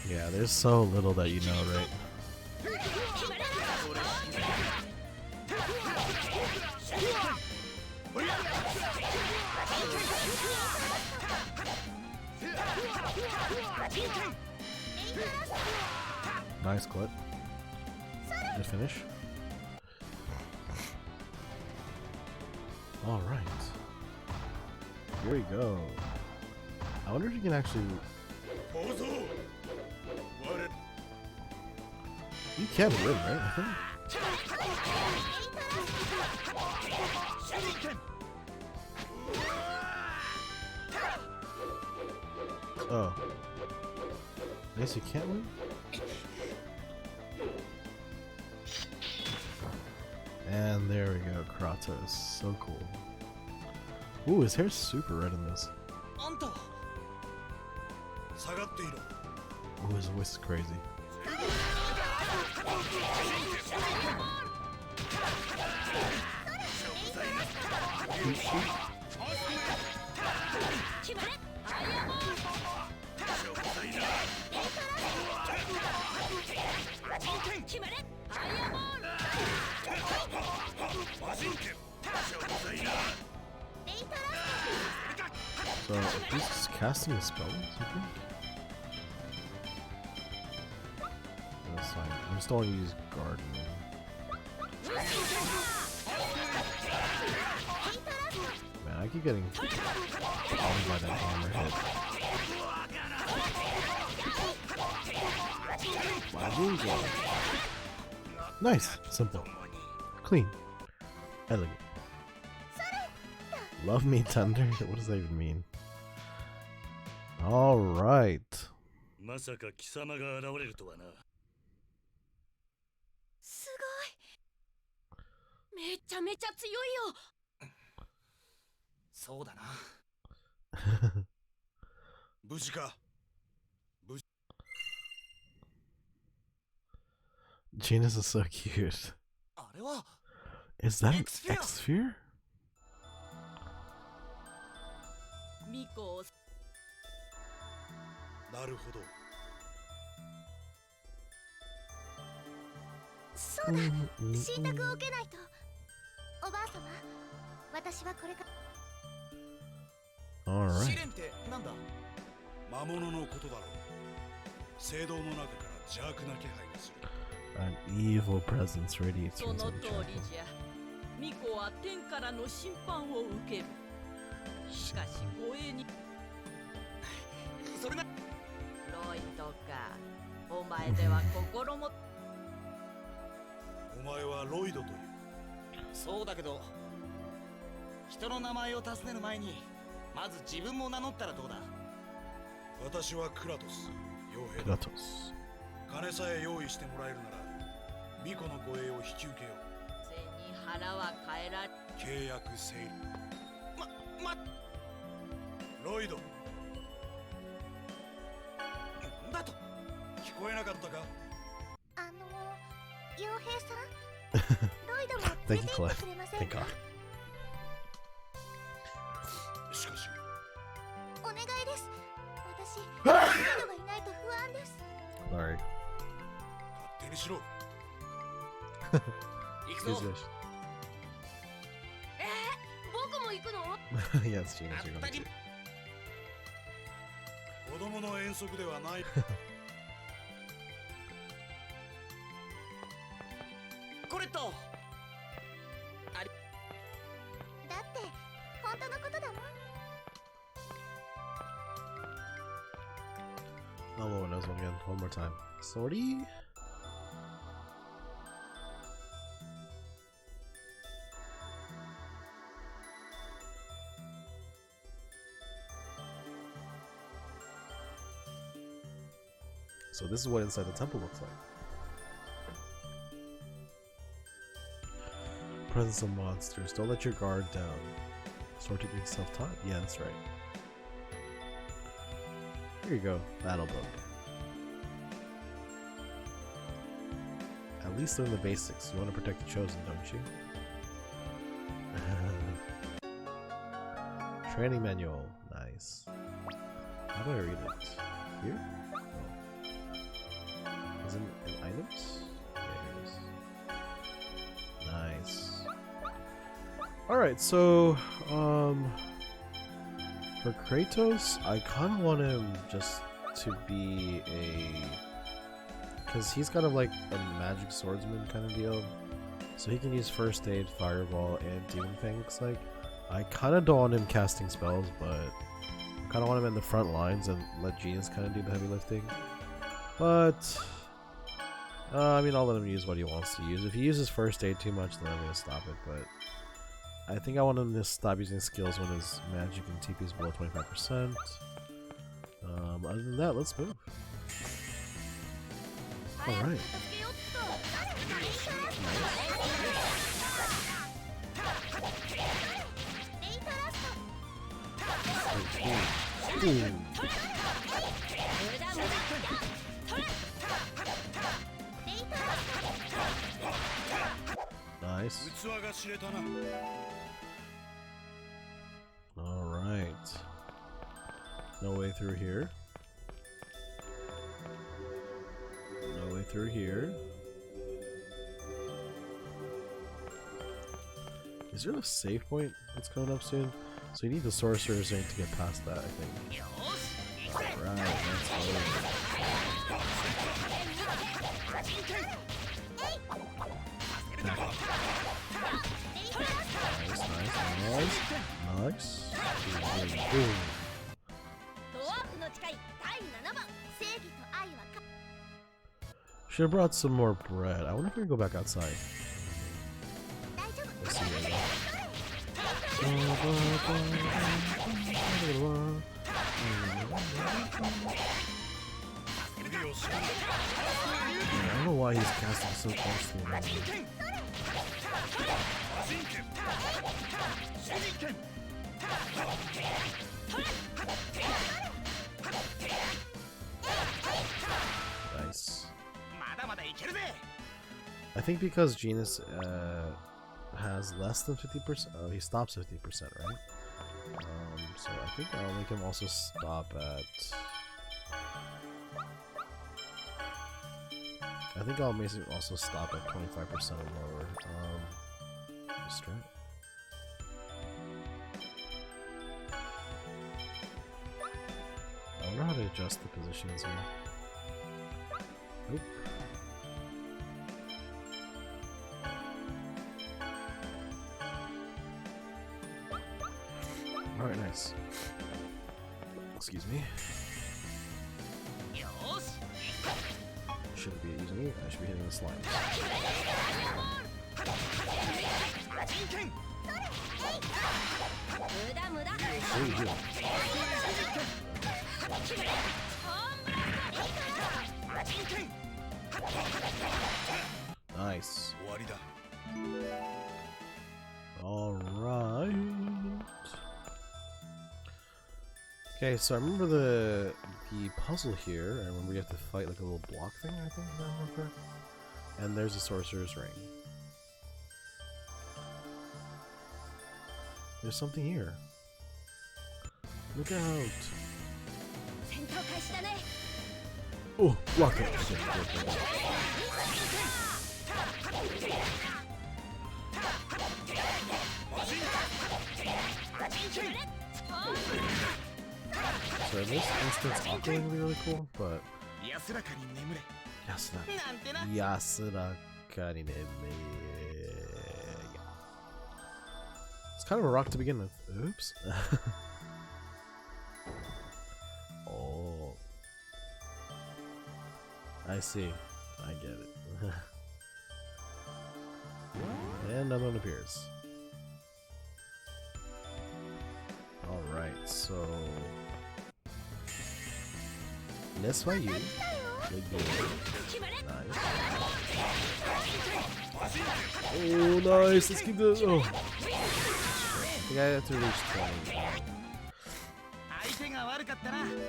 Yeah, there's so little that you know, right? Nice clip. Good finish. Alright. Here we go. I wonder if you can actually... You can win, right? I think. Oh. I guess you can't win? And there we go, Kratos. So cool. Ooh, his hair's super red in this. Ooh, his voice is crazy. So, he's casting his spells, I think? That's fine. I'm still gonna use Garden. Man, I keep getting bombed by that hammerhead. Nice, simple, clean, elegant. Love me tender? What does that even mean? Alright. まさか貴様が現れるとはな。すごい。めちゃめちゃ強いよ。そうだな。無事か。 Genus is so cute. あれは Is that an X-Sphere? ミコをなるほど。そうだ、信託を受けないと。おばあ様、私はこれから。 Alright. 試練ってなんだ。魔物のことだろう。聖堂の中から邪悪な気配がする。 An evil presence radiates そ from の the 通 chapel. りじゃ。ミコは天からの審判を受ける。しかし護衛にそれな。ロロイドか。お前では心も。お前はロイドという。そうだけど人の名前を尋ねる前にまず自分も名乗ったらどうだ。私はクラトス、傭兵だ。クラトス。金さえ用意してもらえるなら巫女の護衛を引き受けよう。背に腹は変えられ。契約成立。ロイド、なんだと。聞こえなかったか。傭兵さんロイドも連れて行ってくれません Thank か。 God. しかしお願いです。私ロイドがいないと不安です。 Sorry. 勝手にしろ。行くぞ。 僕も行くの？ Yes, Gina, you're going to. 子供の遠足ではない。コレット。だって本当のことだもん。 Oh, knows one again. One more time. Sorry. So this is what inside the temple looks like. Presence of monsters. Don't let your guard down. Sword technique self-taught? Yeah, that's right. Here you go, Battle Book. At least learn the basics. You want to protect the chosen, don't you? Training manual. Nice. How do I read it? Here? No. Is it in items? Yeah, here it is. Nice. Alright, so, for Kratos, I kind of want him just to be because he's kind of like a magic swordsman kind of deal. So he can use First Aid, Fireball, and Demon Fang, looks like. I kind of don't want him casting spells, but I kind of want him in the front lines and let Genius kind of do the heavy lifting. But, I mean, I'll let him use what he wants to use. If he uses First Aid too much, then I'm going to stop it, but I think I want him to stop using skills when his magic and TP is below 25%. Other than that, let's move. Alright. Nice. 器が知れたな。Alright. No way through here. No way through here. Is there a save point that's coming up soon? So you need the sorcerer's ring to get past that, I think. Alright, let's go. Nice. Ooh. Should have brought some more bread. I wonder if we can go back outside. Let's see where I don't know why he's casting so close to me. Nice. I think because Genus has less than 50%. Oh, he stops 50%, right? So I think I'll make him also stop at. I think I'll make him also stop at 25% or lower. Strat. I wonder how to adjust the positions here. Nope. Alright, nice. Excuse me. shouldn't be using it. I should be hitting the slime. Nice. 終わりだ。 Alright. Okay, so I remember the puzzle here. I remember you have to fight like a little block thing, I think, if I remember correctly. And there's a sorcerer's ring. There's something here. Look out! Oh, block it! So in this instance, Aqua would be really cool, but 安らかに眠れ Yasurakani It's kind of a rock to begin with. Oops. Oh. I see. I get it. And another one appears. Alright, so... This way you. Good game. Nice. Oh, nice! Let's keep this. Oh. I think I have to reach 20.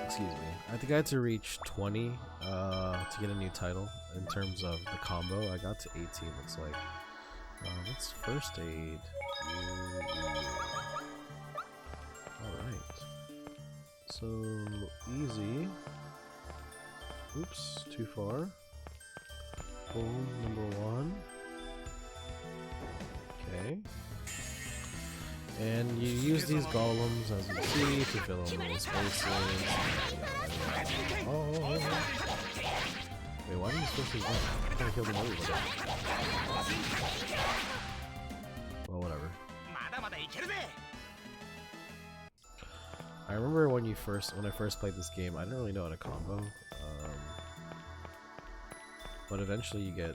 Excuse me. I think I had to reach 20 to get a new title in terms of the combo. I got to 18, looks like. Let's first aid. Alright. So, easy. Oops, too far. Boom, number 1. Okay. And you use these golems, as you see, to fill in little spaces. Oh. Wait, why are you supposed to win? I'm trying to kill them everybody. Well, whatever. I remember when I first played this game, I didn't really know how to combo. But eventually you get...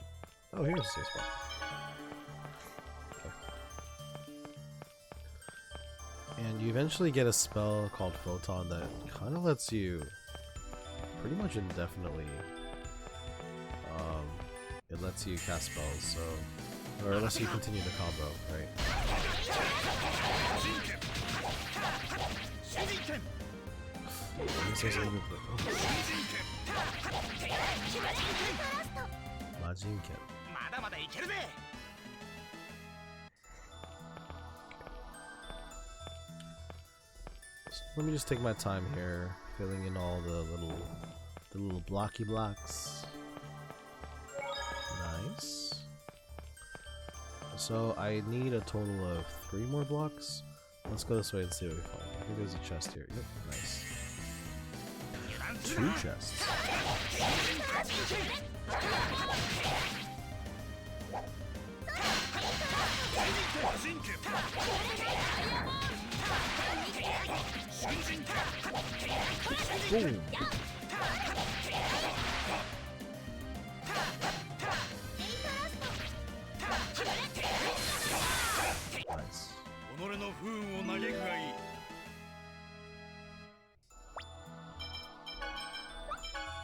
Oh, here's a safe spot. And you eventually get a spell called Photon that kind of lets you pretty much indefinitely, it lets you cast spells, so, or it lets you continue the combo, right? This is a little bit, Majinken. Let me just take my time here, filling in all the little blocky blocks. Nice. So I need a total of 3 more blocks. Let's go this way and see what we find. I think there's a chest here. Yep, nice. 2 chests. Boom. Nice.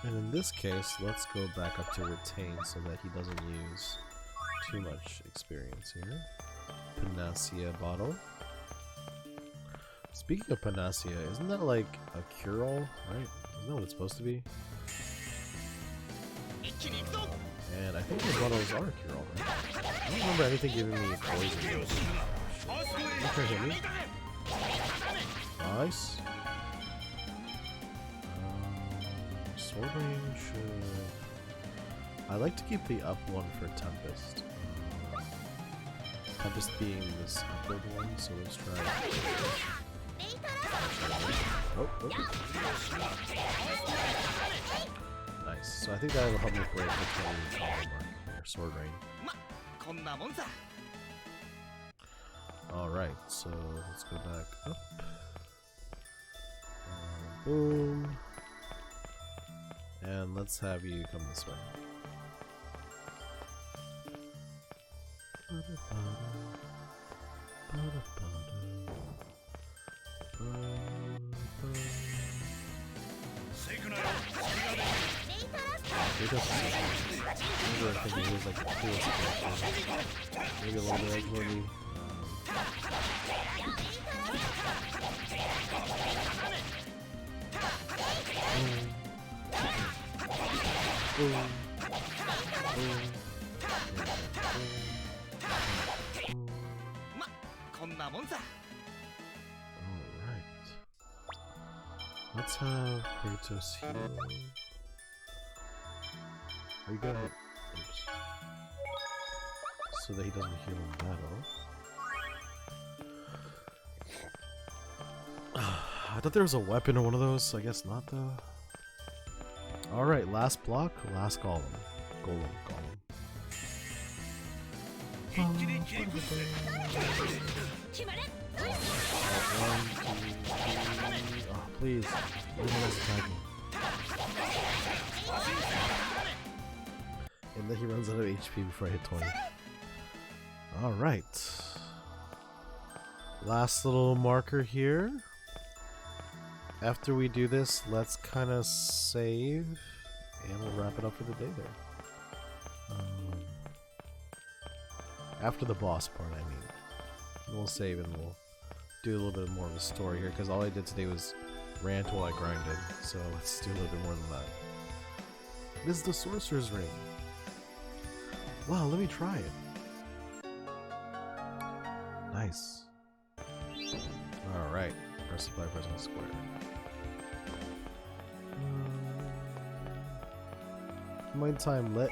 And in this case, let's go back up to retain so that he doesn't use too much experience here. Panacea bottle. Speaking of Panacea, isn't that like a cure-all, right? Isn't that what it's supposed to be? And I think these bottles are a cure-all, right? I don't remember anything giving me poison. You trying to hit me? Nice. Sword range. I like to keep the up one for Tempest. Tempest being this upward one, so let's try. Oh. Nice. So I think that will help me break the 20 column mark, or sword rain. Alright, so let's go back up. Boom. And let's have you come this way. I think he was like the coolest character. Maybe a little bit like Woody. Alright. Let's have Kratos heal. Are you gonna... Oops. So that he doesn't heal in battle. I thought there was a weapon in one of those, I guess not though. Alright, last block, last golem. Golem. Oh, please. And then he runs out of HP before I hit 20. Alright. Last little marker here. After we do this, let's kind of save. And we'll wrap it up for the day there. After the boss part, I mean. We'll save and we'll do a little bit more of a story here, because all I did today was rant while I grinded. So let's do a little bit more than that. This is the Sorcerer's Ring. Wow, let me try it. Nice. Alright. Press by pressing square. Meantime, let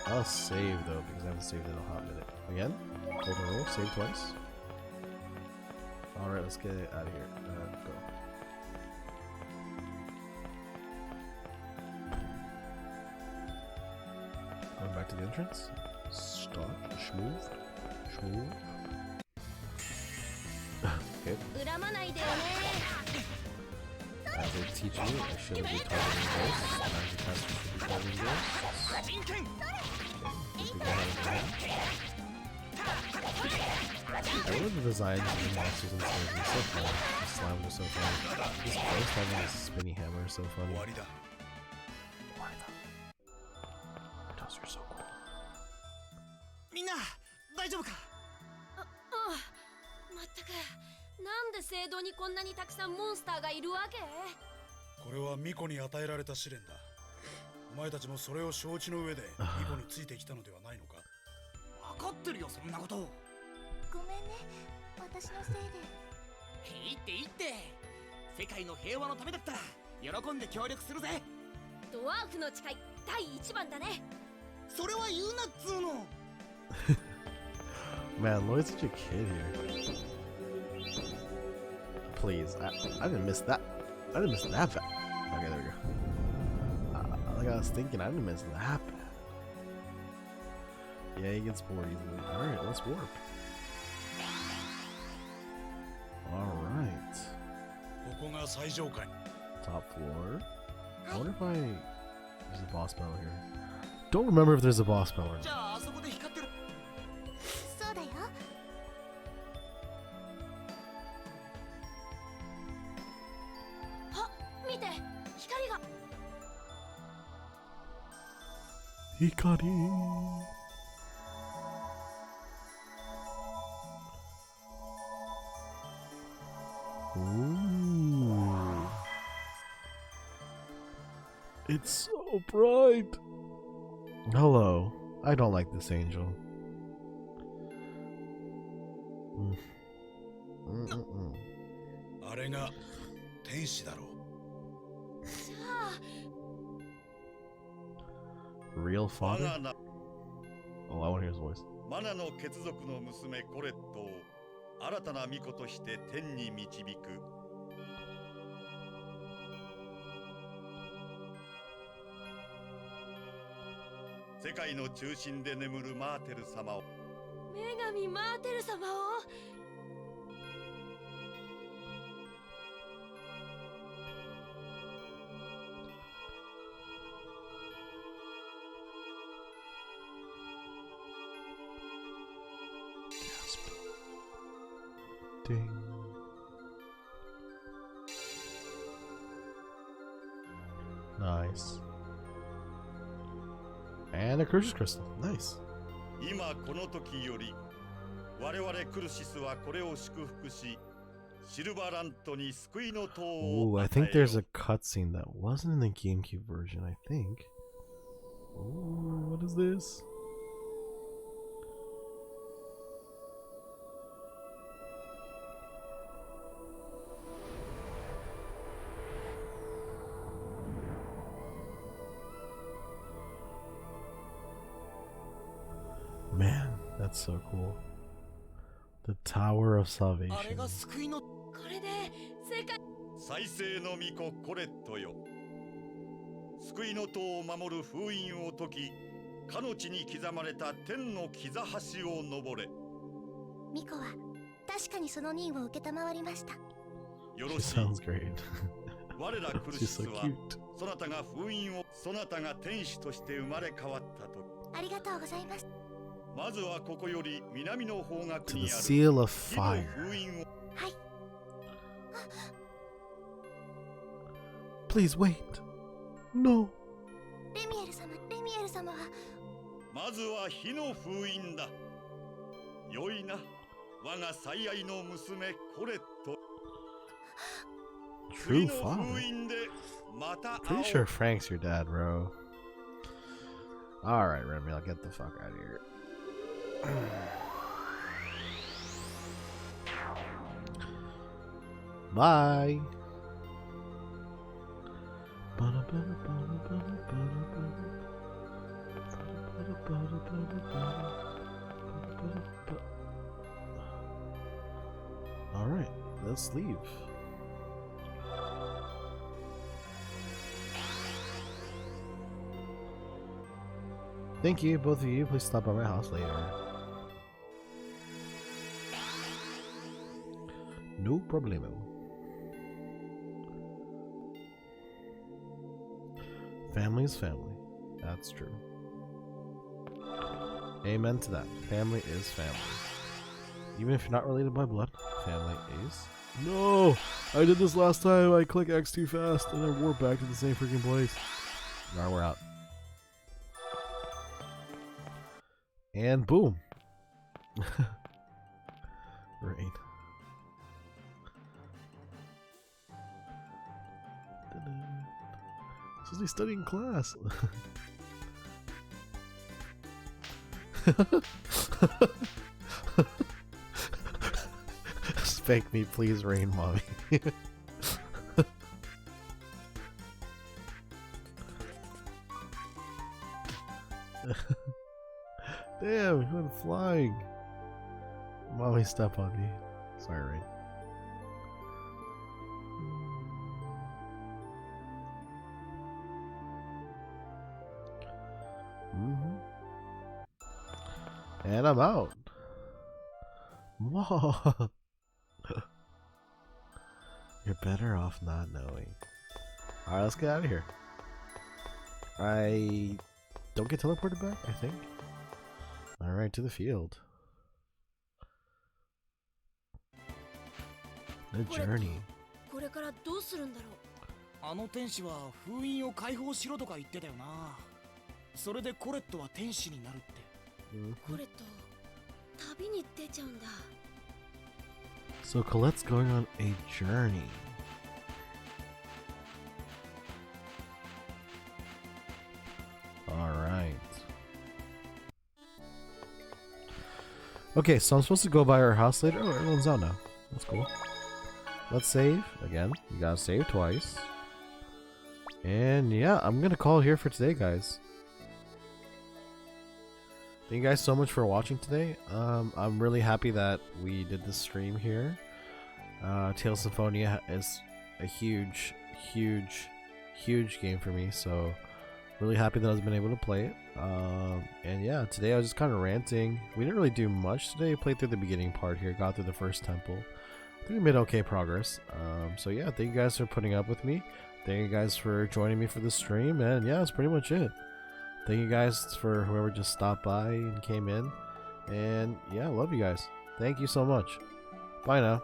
us save though, because I haven't saved in a hot minute. Again, hold and roll, save twice. Alright, let's get it out of here. Go. Going back to the entrance. Start, schmooth. Okay. As they teach me, I shouldn't be targeting ghosts. Magic caster should be targeting ghosts. I love the designs of the monsters and stuff. It's so fun. The slimes are so funny. This ghost having this spinny hammer is so funny. Toast, you're so cool. みんな大丈夫か。まったく、なんで聖堂にこんなにたくさんモンスターがいるわけ？これは巫女に与えられた試練だ。お前たちもそれを承知の上で巫女についてきたのではないのか。分かってるよ、そんなこと。ごめんね、私のせいで。いいっていいって。世界の平和のためだったら喜んで協力するぜ。ドワーフの誓い第一番だね。それは言うなっつーの。Man, Lloyd's such a kid here. Please, I didn't miss that. I didn't miss that bad. Okay, there we go. Like I was thinking, I didn't miss that bad. Yeah, he gets bored easily. Alright, let's warp. Alright. Top floor. I wonder if there's a boss battle here. Don't remember if there's a boss battle or not. じゃああそこで光ってる。そうだよ。あ、見て、光が。Hikari. Ooh. It's so bright. Hello. I don't like this angel. Mm-mm-mm. あれが天使だろう。 Real father? Oh, I want to hear his voice. マナの血族の娘コレットを新たな巫女として天に導く。世界の中心で眠るマーテル様を。女神マーテル様を。ding. Nice. And a Crucius Crystal. Nice. 今この時より我々クルシスはこれを祝福しシルバーラントに救いの塔を Ooh, I 与 think え there's よ a cutscene that wasn't in the GameCube version, I think. Ooh, what is this? Man, that's so cool. The Tower of あれ Salvation. が救いのこれで世界再生の巫女コレットよ救いの塔を守る封印を解きかの地に刻まれた天の膝橋を登れミコは確かにその任を受けたまわりました。よ She ろしい sounds great. 我らクルシ She's ス so は cute. そなたが封印をそなたが天使として生まれ変わったとありがとうございます。まずはここより南の方角 To に the ある Seal of 火の Fire. 封印をはい。 Please wait. No. レミエル様はまずは火の封印だよいな我が最愛の娘コレット True 次の father. 封印でまた会 Pretty おう sure Frank's your dad, bro. Alright, Remy, I'll get the fuck out of here. Bye. Alright, let's leave. Thank you, both of you. Please stop by my house later. No problemo. Family is family. That's true. Amen to that. Family is family. Even if you're not related by blood, family is. No! I did this last time. I click X too fast and I warp back to the same freaking place. Alright, we're out. And boom. Rain. Supposed to be studying class. Spank me, please, Rain, mommy. Damn, he went flying. Mommy, step on me. Sorry, Rain. And I'm out. Whoa. You're better off not knowing. Alright, let's get out of here. I don't get teleported back, I think. Alright, to the field. The journey. これからどうするんだろう。あの天使は封印を解放しろとか言ってたよな。それでコレットは天使になるって。コレット、旅に出ちゃうんだ。So Colette's going on a journey. Alright. Okay, so I'm supposed to go by our house later. Oh, everyone's out now. That's cool. Let's save. Again, you gotta save twice. And yeah, I'm gonna call it here for today, guys. Thank you guys so much for watching today. I'm really happy that we did this stream here. Tales of Symphonia is a huge game for me, so really happy that I've been able to play it. And yeah, today I was just kind of ranting. We didn't really do much today. Played through the beginning part here, got through the first temple. I think we made okay progress. So yeah, thank you guys for putting up with me. Thank you guys for joining me for the stream, and yeah, that's pretty much it. Thank you guys for whoever just stopped by and came in. And yeah, love you guys. Thank you so much. Bye now.